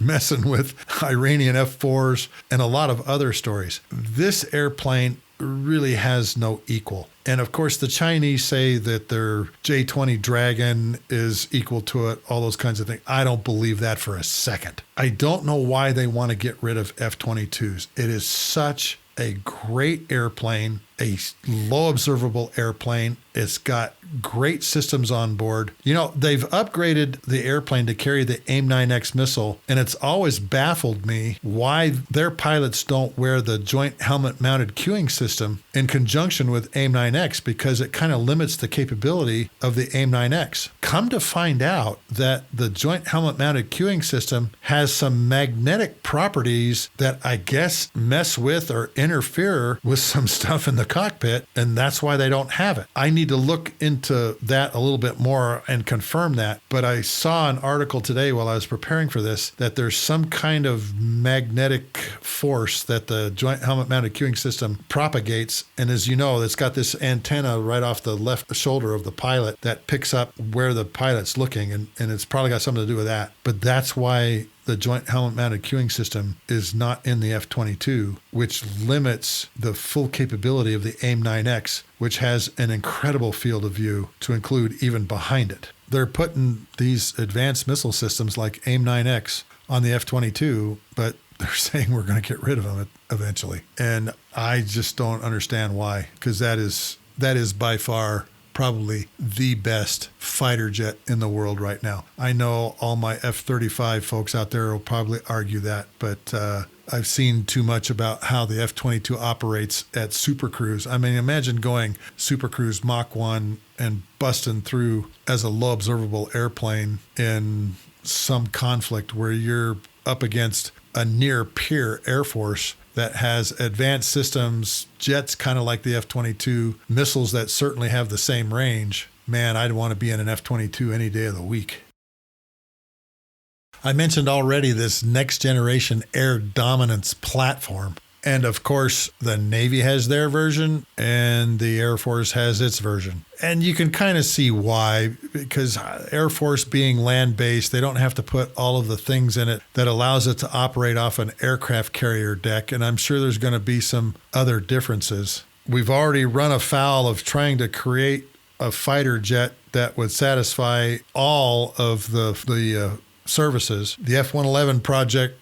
messing with Iranian F-4s and a lot of other stories. This airplane really has no equal. And of course, the Chinese say that their J-20 Dragon is equal to it, all those kinds of things. I don't believe that for a second. I don't know why they want to get rid of F-22s. It is such a great airplane, a low observable airplane. It's got great systems on board. You know, they've upgraded the airplane to carry the AIM-9X missile, and it's always baffled me why their pilots don't wear the Joint Helmet Mounted Cueing System in conjunction with AIM-9X, because it kind of limits the capability of the AIM-9X. Come to find out that the Joint Helmet Mounted Cueing System has some magnetic properties that I guess mess with or interfere with some stuff in the cockpit, and that's why they don't have it. I need to look into that a little bit more and confirm that. But I saw an article today while I was preparing for this that there's some kind of magnetic force that the Joint Helmet Mounted Cueing System propagates. And as you know, it's got this antenna right off the left shoulder of the pilot that picks up where the pilot's looking. And it's probably got something to do with that. But that's why the Joint Helmet Mounted Cueing System is not in the F-22, which limits the full capability of the AIM-9X, which has an incredible field of view to include even behind it. They're putting these advanced missile systems like AIM-9X on the F-22, but they're saying we're going to get rid of them eventually. And I just don't understand why, because that is by far probably the best fighter jet in the world right now. I know all my F-35 folks out there will probably argue that, but I've seen too much about how the F-22 operates at supercruise. I mean, imagine going supercruise Mach 1 and busting through as a low observable airplane in some conflict where you're up against a near peer Air Force that has advanced systems, jets kind of like the F-22, missiles that certainly have the same range, man, I'd want to be in an F-22 any day of the week. I mentioned already this next generation air dominance platform. And of course, the Navy has their version and the Air Force has its version. And you can kind of see why, because Air Force being land-based, they don't have to put all of the things in it that allows it to operate off an aircraft carrier deck. And I'm sure there's going to be some other differences. We've already run afoul of trying to create a fighter jet that would satisfy all of the services. The F-111 project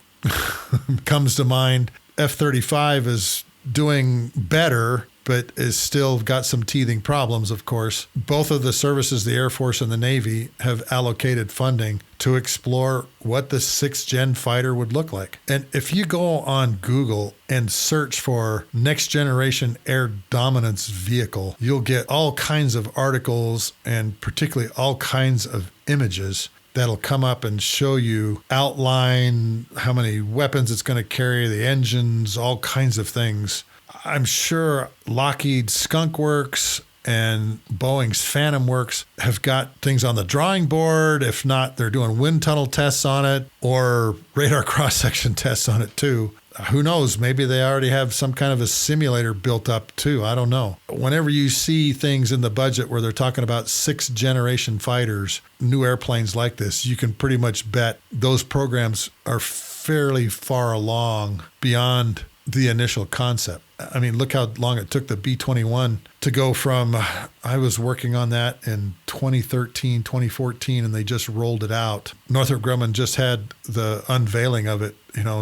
comes to mind. F-35 is doing better, but is still got some teething problems, of course. Both of the services, the Air Force and the Navy, have allocated funding to explore what the 6th gen fighter would look like. And if you go on Google and search for next generation air dominance vehicle, you'll get all kinds of articles and particularly all kinds of images that'll come up and show you, outline how many weapons it's going to carry, the engines, all kinds of things. I'm sure Lockheed's Skunk Works and Boeing's Phantom Works have got things on the drawing board. If not, they're doing wind tunnel tests on it or radar cross-section tests on it too. Who knows? Maybe they already have some kind of a simulator built up too. I don't know. Whenever you see things in the budget where they're talking about 6th generation fighters, new airplanes like this, you can pretty much bet those programs are fairly far along beyond the initial concept. I mean, look how long it took the B-21 to go from, I was working on that in 2013, 2014, and they just rolled it out. Northrop Grumman just had the unveiling of it,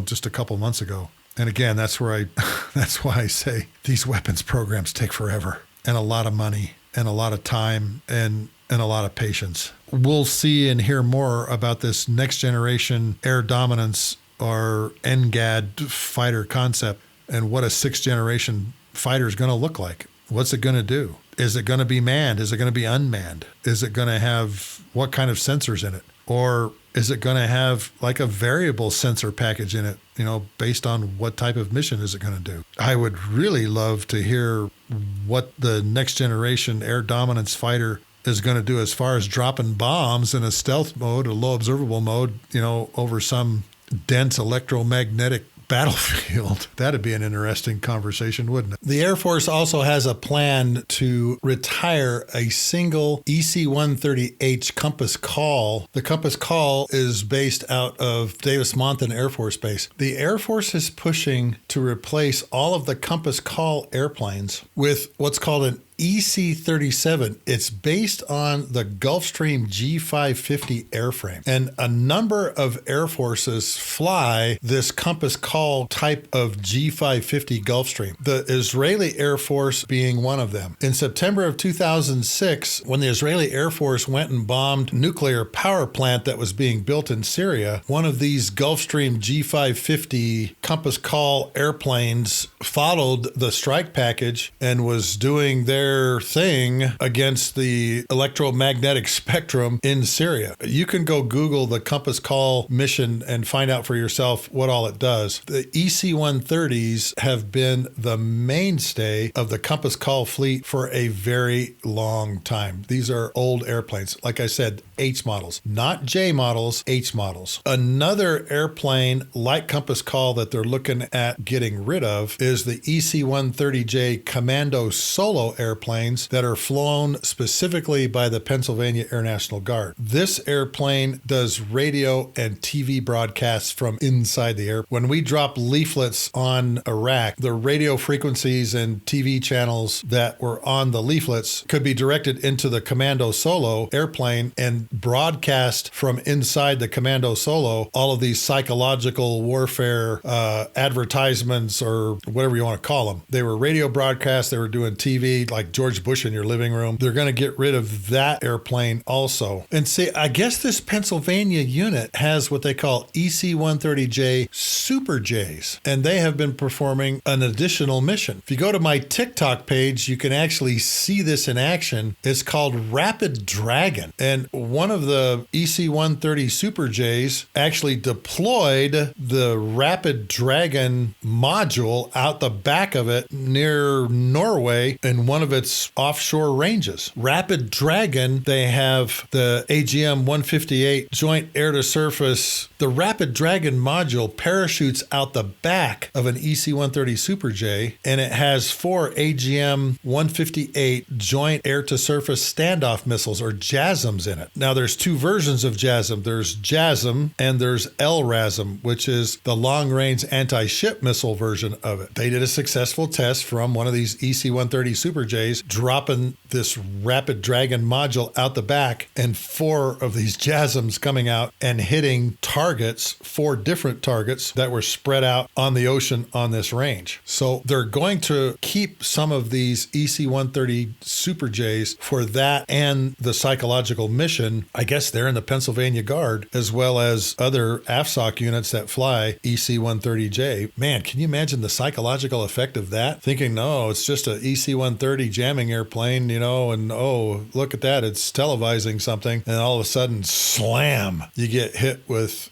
just a couple months ago. And again, that's why I say these weapons programs take forever and a lot of money and a lot of time and a lot of patience. We'll see and hear more about this next generation air dominance or NGAD fighter concept and what a 6th generation fighter is going to look like. What's it going to do? Is it going to be manned? Is it going to be unmanned? Is it going to have what kind of sensors in it? Or is it going to have like a variable sensor package in it, based on what type of mission is it going to do? I would really love to hear what the next generation air dominance fighter is going to do as far as dropping bombs in a stealth mode, a low observable mode, over some dense electromagnetic battlefield. That'd be an interesting conversation, wouldn't it? The Air Force also has a plan to retire a single EC-130H Compass Call. The Compass Call is based out of Davis Monthan Air Force Base. The Air Force is pushing to replace all of the Compass Call airplanes with what's called an EC-37. It's based on the Gulfstream G550 airframe. And a number of Air Forces fly this Compass Call type of G550 Gulfstream, the Israeli Air Force being one of them. In September of 2006, when the Israeli Air Force went and bombed a nuclear power plant that was being built in Syria, one of these Gulfstream G550 Compass Call airplanes followed the strike package and was doing their thing against the electromagnetic spectrum in Syria. You can go Google the Compass Call mission and find out for yourself what all it does. The EC-130s have been the mainstay of the Compass Call fleet for a very long time. These are old airplanes. Like I said, H models, not J models, H models. Another airplane like Compass Call that they're looking at getting rid of is the EC-130J Commando Solo airplanes that are flown specifically by the Pennsylvania Air National Guard. This airplane does radio and TV broadcasts from inside the air. When we drop leaflets on Iraq, the radio frequencies and TV channels that were on the leaflets could be directed into the Commando Solo airplane and broadcast from inside the Commando Solo all of these psychological warfare advertisements or whatever you want to call them. They were radio broadcasts. They were doing TV, like like George Bush in your living room. They're going to get rid of that airplane also. And see, I guess this Pennsylvania unit has what they call EC-130J Super Js, and they have been performing an additional mission. If you go to my TikTok page, you can actually see this in action. It's called Rapid Dragon. And one of the EC-130 Super Js actually deployed the Rapid Dragon module out the back of it near Norway in one of its offshore ranges. Rapid Dragon, they have the AGM-158 Joint Air-to-Surface. The Rapid Dragon module parachutes out the back of an EC-130 Super J, and it has 4 AGM-158 Joint Air-to-Surface Standoff Missiles, or JASSMs, in it. Now, there's 2 versions of JASSM. There's JASSM and there's LRASM, which is the long-range anti-ship missile version of it. They did a successful test from one of these EC-130 Super Js, dropping this Rapid Dragon module out the back, and 4 of these JASSMs coming out and hitting targets, 4 different targets that were spread out on the ocean on this range. So they're going to keep some of these EC-130 Super Js for that and the psychological mission. I guess they're in the Pennsylvania Guard, as well as other AFSOC units that fly EC-130J. Man, can you imagine the psychological effect of that? Thinking, no, it's just a EC-130 jamming airplane, and oh, look at that, it's televising something, and all of a sudden, slam, you get hit with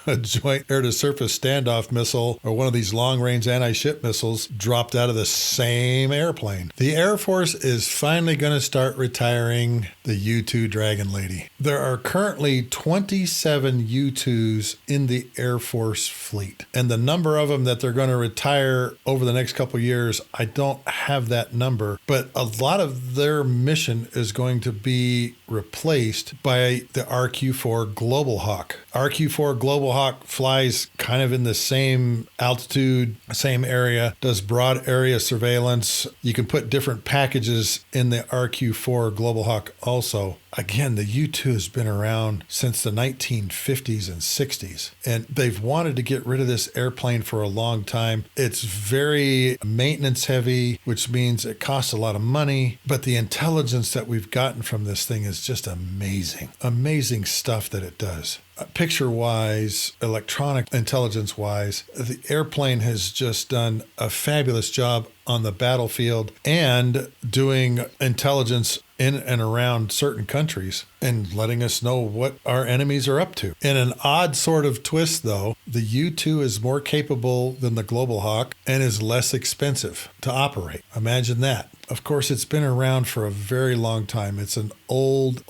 a joint air-to-surface standoff missile or one of these long-range anti-ship missiles dropped out of the same airplane. The Air Force is finally going to start retiring the U-2 Dragon Lady. There are currently 27 U-2s in the Air Force fleet, and the number of them that they're going to retire over the next couple of years, I don't have that number, but a lot of their mission is going to be replaced by the RQ-4 Global Hawk. RQ-4 Global Hawk flies kind of in the same altitude, same area, does broad area surveillance. You can put different packages in the RQ-4 Global Hawk also. Again, the U-2 has been around since the 1950s and 60s, and they've wanted to get rid of this airplane for a long time. It's very maintenance heavy, which means it costs a lot of money, but the intelligence that we've gotten from this thing is just amazing. Amazing stuff that it does. Picture-wise, electronic intelligence-wise, the airplane has just done a fabulous job on the battlefield and doing intelligence in and around certain countries and letting us know what our enemies are up to. In an odd sort of twist, though, the U-2 is more capable than the Global Hawk and is less expensive to operate. Imagine that. Of course, it's been around for a very long time. It's an old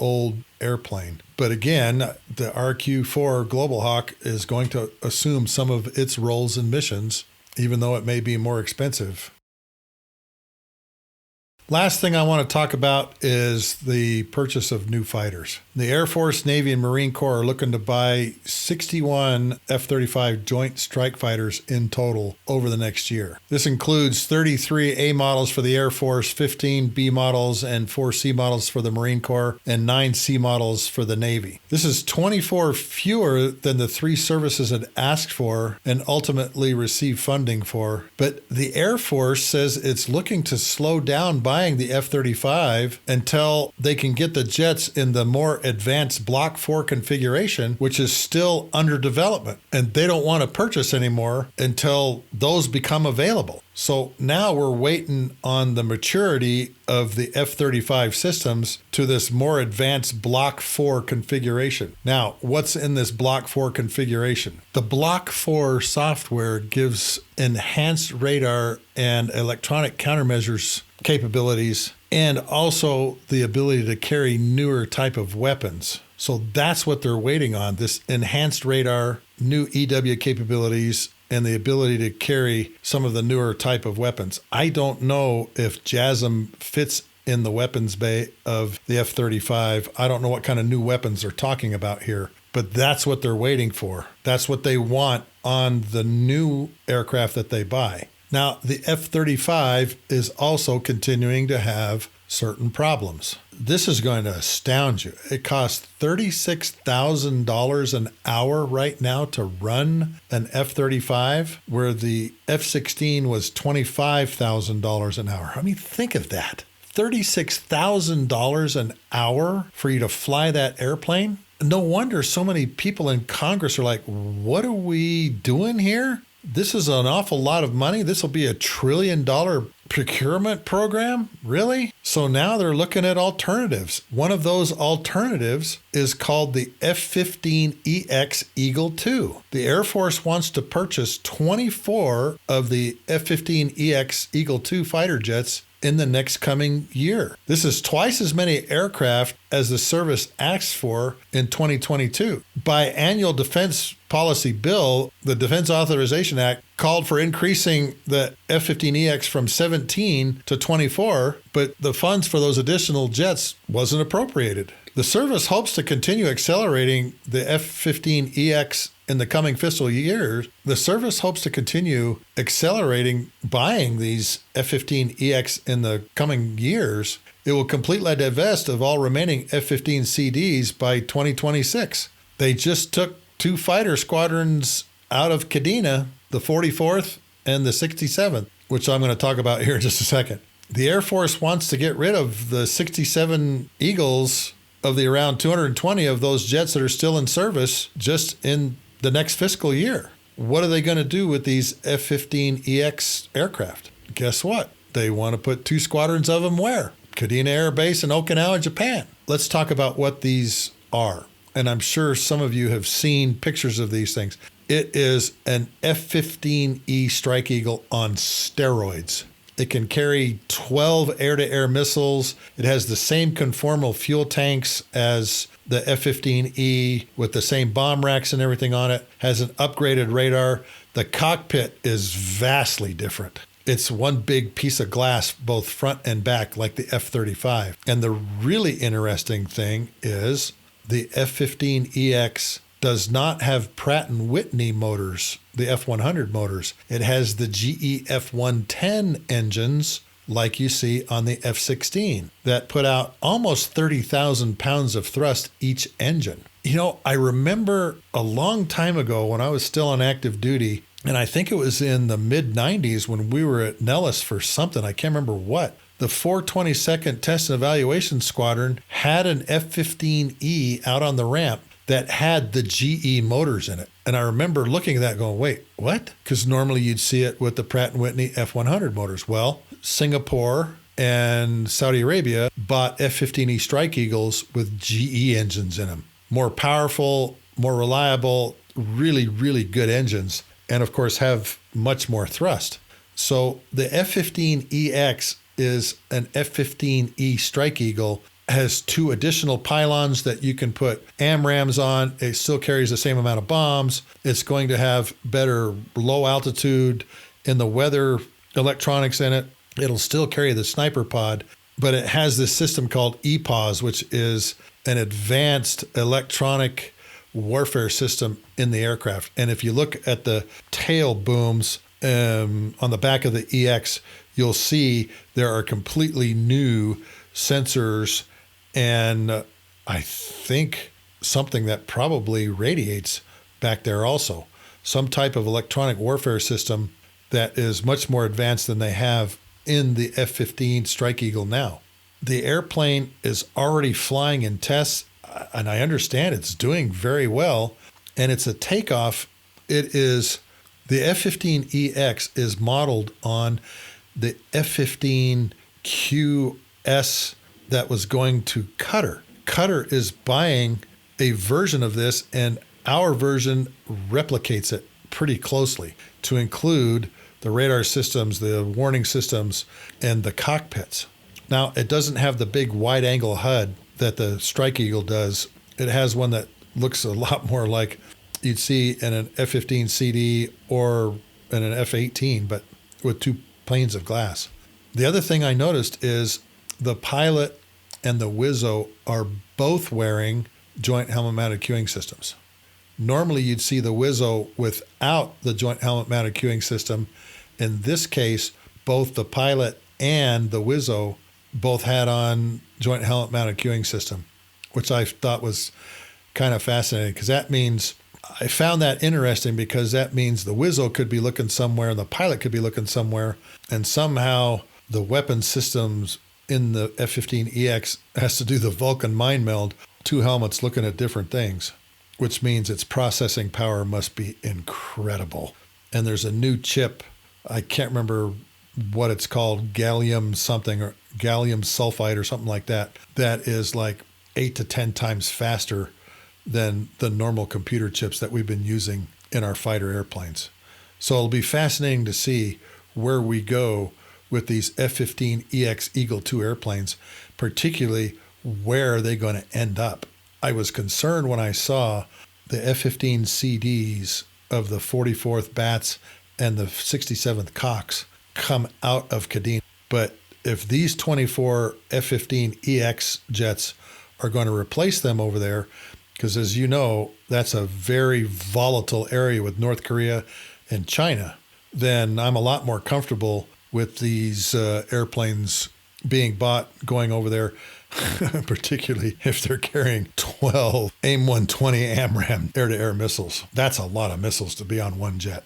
airplane. But again, the RQ-4 Global Hawk is going to assume some of its roles and missions, even though it may be more expensive. Last thing I want to talk about is the purchase of new fighters. The Air Force, Navy, and Marine Corps are looking to buy 61 F-35 Joint Strike Fighters in total over the next year. This includes 33 A models for the Air Force, 15 B models, and 4 C models for the Marine Corps, and 9 C models for the Navy. This is 24 fewer than the 3 services had asked for and ultimately received funding for. But the Air Force says it's looking to slow down buying the F-35 until they can get the jets in the more advanced Block 4 configuration, which is still under development. And they don't want to purchase anymore until those become available. So now we're waiting on the maturity of the F-35 systems to this more advanced Block 4 configuration. Now, what's in this Block 4 configuration? The Block 4 software gives enhanced radar and electronic countermeasures capabilities, and also the ability to carry newer type of weapons. So that's what they're waiting on, this enhanced radar, new EW capabilities, and the ability to carry some of the newer type of weapons. I don't know if JASSM fits in the weapons bay of the F-35. I don't know what kind of new weapons they're talking about here, but that's what they're waiting for. That's what they want on the new aircraft that they buy. Now, the F-35 is also continuing to have certain problems. This is going to astound you. It costs $36,000 an hour right now to run an F-35, where the F-16 was $25,000 an hour. I mean, think of that. $36,000 an hour for you to fly that airplane? No wonder so many people in Congress are like, what are we doing here? This is an awful lot of money. This will be $1 trillion procurement program? Really? So now they're looking at alternatives. One of those alternatives is called the F-15EX Eagle II. The Air Force wants to purchase 24 of the F-15EX Eagle II fighter jets in the next coming year. This is twice as many aircraft as the service asked for in 2022. Biannual defense policy bill, the Defense Authorization Act, called for increasing the F-15EX from 17 to 24, but the funds for those additional jets wasn't appropriated. The service hopes to continue accelerating the F-15EX in the coming fiscal years. The service hopes to continue accelerating buying these F-15EX in the coming years. It will completely divest of all remaining F-15CDs by 2026. They just took 2 fighter squadrons out of Kadena, the 44th and the 67th, which I'm going to talk about here in just a second. The Air Force wants to get rid of the 67 Eagles of the around 220 of those jets that are still in service just in the next fiscal year. What are they going to do with these F-15EX aircraft? Guess what? They want to put 2 squadrons of them where? Kadena Air Base in Okinawa, Japan. Let's talk about what these are. And I'm sure some of you have seen pictures of these things. It is an F-15E Strike Eagle on steroids. It can carry 12 air-to-air missiles. It has the same conformal fuel tanks as the F-15E with the same bomb racks and everything on it. Has an upgraded radar. The cockpit is vastly different. It's one big piece of glass, both front and back, like the F-35. And the really interesting thing is the F-15EX does not have Pratt & Whitney motors, the F-100 motors. It has the GE F-110 engines like you see on the F-16 that put out almost 30,000 pounds of thrust each engine. You know, I remember a long time ago when I was still on active duty, and I think it was in the mid-90s when we were at Nellis for something, I can't remember what. The 422nd Test and Evaluation Squadron had an F-15E out on the ramp that had the GE motors in it. And I remember looking at that going, wait, what? Because normally you'd see it with the Pratt & Whitney F-100 motors. Well, Singapore and Saudi Arabia bought F-15E Strike Eagles with GE engines in them. More powerful, more reliable, really, really good engines. And of course have much more thrust. So the F-15EX is an F-15E Strike Eagle, has 2 additional pylons that you can put AMRAAMs on. It still carries the same amount of bombs. It's going to have better low altitude in the weather electronics in it. It'll still carry the sniper pod, but it has this system called EPAWS, which is an advanced electronic warfare system in the aircraft. And if you look at the tail booms on the back of the EX, you'll see there are completely new sensors and I think something that probably radiates back there also. Some type of electronic warfare system that is much more advanced than they have in the F-15 Strike Eagle now. The airplane is already flying in tests, and I understand it's doing very well, and it's a takeoff. It is, the F-15EX is modeled on the F-15QS that was going to Qatar. Qatar is buying a version of this, and our version replicates it pretty closely to include the radar systems, the warning systems, and the cockpits. Now, it doesn't have the big wide-angle HUD that the Strike Eagle does. It has one that looks a lot more like you'd see in an F-15 CD or in an F-18, but with 2 panes of glass. The other thing I noticed is the pilot and the Wizzo are both wearing joint helmet mounted cueing systems. Normally you'd see the Wizzo without the joint helmet mounted cueing system. In this case, both the pilot and the Wizzo both had on joint helmet mounted cueing system, which I thought was kind of fascinating because that means, I found that interesting because that means the Wizzo could be looking somewhere and the pilot could be looking somewhere, and somehow the weapon systems in the F-15EX has to do the Vulcan mind meld, 2 helmets looking at different things, which means its processing power must be incredible. And there's a new chip, I can't remember what it's called, gallium something or gallium sulfide or something like that, that is like 8 to 10 times faster than the normal computer chips that we've been using in our fighter airplanes. So it'll be fascinating to see where we go with these F-15EX Eagle II airplanes, particularly where are they going to end up. I was concerned when I saw the F-15 CDs of the 44th Bats and the 67th Cox come out of Kadena. But if these 24 F-15EX jets are going to replace them over there, because as you know, that's a very volatile area with North Korea and China, then I'm a lot more comfortable with these airplanes being bought going over there, particularly if they're carrying 12 AIM-120 AMRAAM air-to-air missiles. That's a lot of missiles to be on one jet.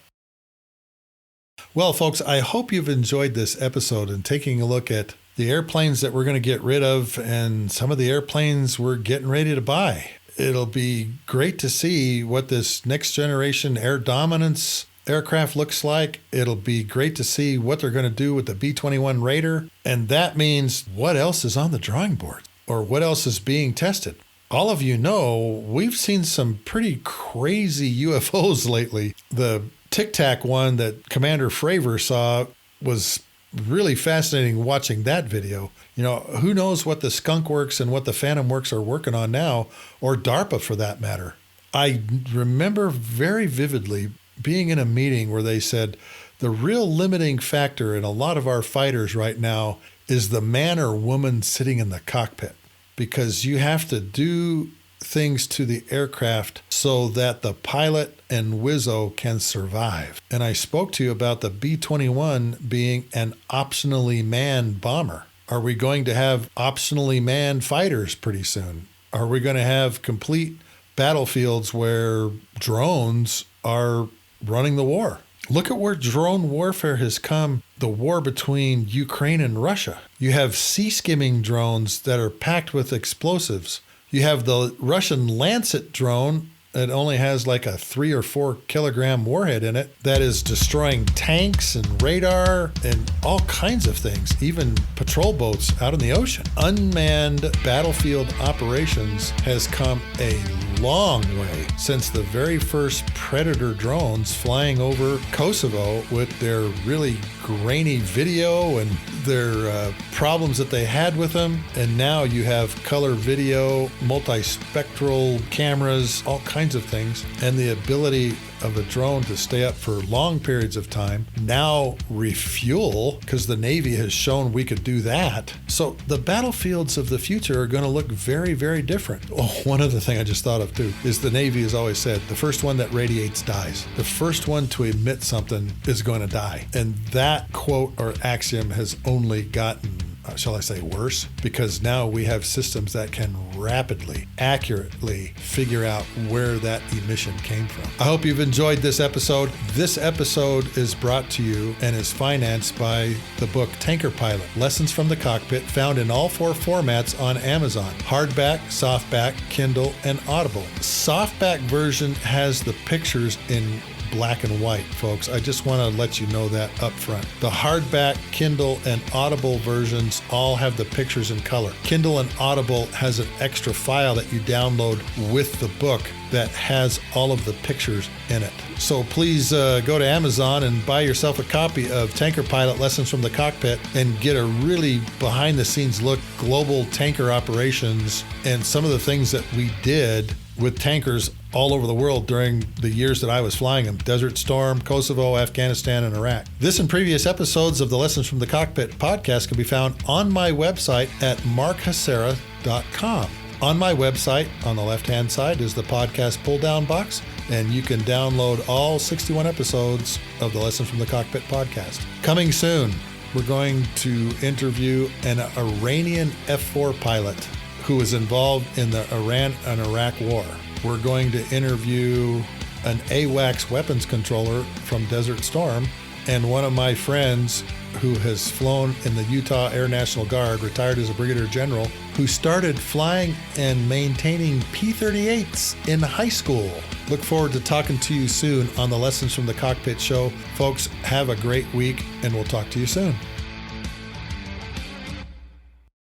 Well, folks, I hope you've enjoyed this episode and taking a look at the airplanes that we're going to get rid of and some of the airplanes we're getting ready to buy. It'll be great to see what this next generation air dominance aircraft looks like. It'll be great to see what they're going to do with the B-21 Raider. And that means what else is on the drawing board or what else is being tested. All of you know, we've seen some pretty crazy UFOs lately. The Tic Tac one that Commander Fravor saw was really fascinating watching that video. You know, who knows what the Skunk Works and what the Phantom Works are working on now, or DARPA for that matter. I remember very vividly being in a meeting where they said the real limiting factor in a lot of our fighters right now is the man or woman sitting in the cockpit, because you have to do things to the aircraft so that the pilot and Wizzo can survive. And I spoke to you about the B-21 being an optionally manned bomber. Are we going to have optionally manned fighters pretty soon? Are we going to have complete battlefields where drones are running the war? Look at where drone warfare has come, the war between Ukraine and Russia. You have sea-skimming drones that are packed with explosives. You have the Russian Lancet drone that only has like a 3 or 4 kilogram warhead in it that is destroying tanks and radar and all kinds of things, even patrol boats out in the ocean. Unmanned battlefield operations has come a long way since the very first Predator drones flying over Kosovo with their really grainy video and their problems that they had with them. And now you have color video, multispectral cameras, all kinds of things, and the ability of a drone to stay up for long periods of time. Now refuel, because the Navy has shown we could do that. So the battlefields of the future are going to look very, very different. Oh, one other thing I just thought of too is the Navy has always said the first one that radiates dies. The first one to emit something is going to die. And that quote or axiom has only gotten shall I say worse, because now we have systems that can rapidly, accurately figure out where that emission came from. I hope you've enjoyed this episode. This episode is brought to you and is financed by the book Tanker Pilot, Lessons from the Cockpit, found in all 4 formats on Amazon: hardback, softback, Kindle, and Audible. Softback version has the pictures in black and white, folks. I just want to let you know that up front. The hardback, Kindle, and Audible versions all have the pictures in color. Kindle and Audible has an extra file that you download with the book that has all of the pictures in it. So please go to Amazon and buy yourself a copy of Tanker Pilot, Lessons from the Cockpit, and get a really behind-the-scenes look, global tanker operations, and some of the things that we did with tankers all over the world during the years that I was flying them: Desert Storm, Kosovo, Afghanistan, and Iraq. This and previous episodes of the Lessons from the Cockpit podcast can be found on my website at markhasera.com. On my website, on the left-hand side, is the podcast pull-down box, and you can download all 61 episodes of the Lessons from the Cockpit podcast. Coming soon, we're going to interview an Iranian F-4 pilot who was involved in the Iran and Iraq war. We're going to interview an AWACS weapons controller from Desert Storm and one of my friends who has flown in the Utah Air National Guard, retired as a brigadier general, who started flying and maintaining P-38s in high school. Look forward to talking to you soon on the Lessons from the Cockpit show. Folks, have a great week, and we'll talk to you soon.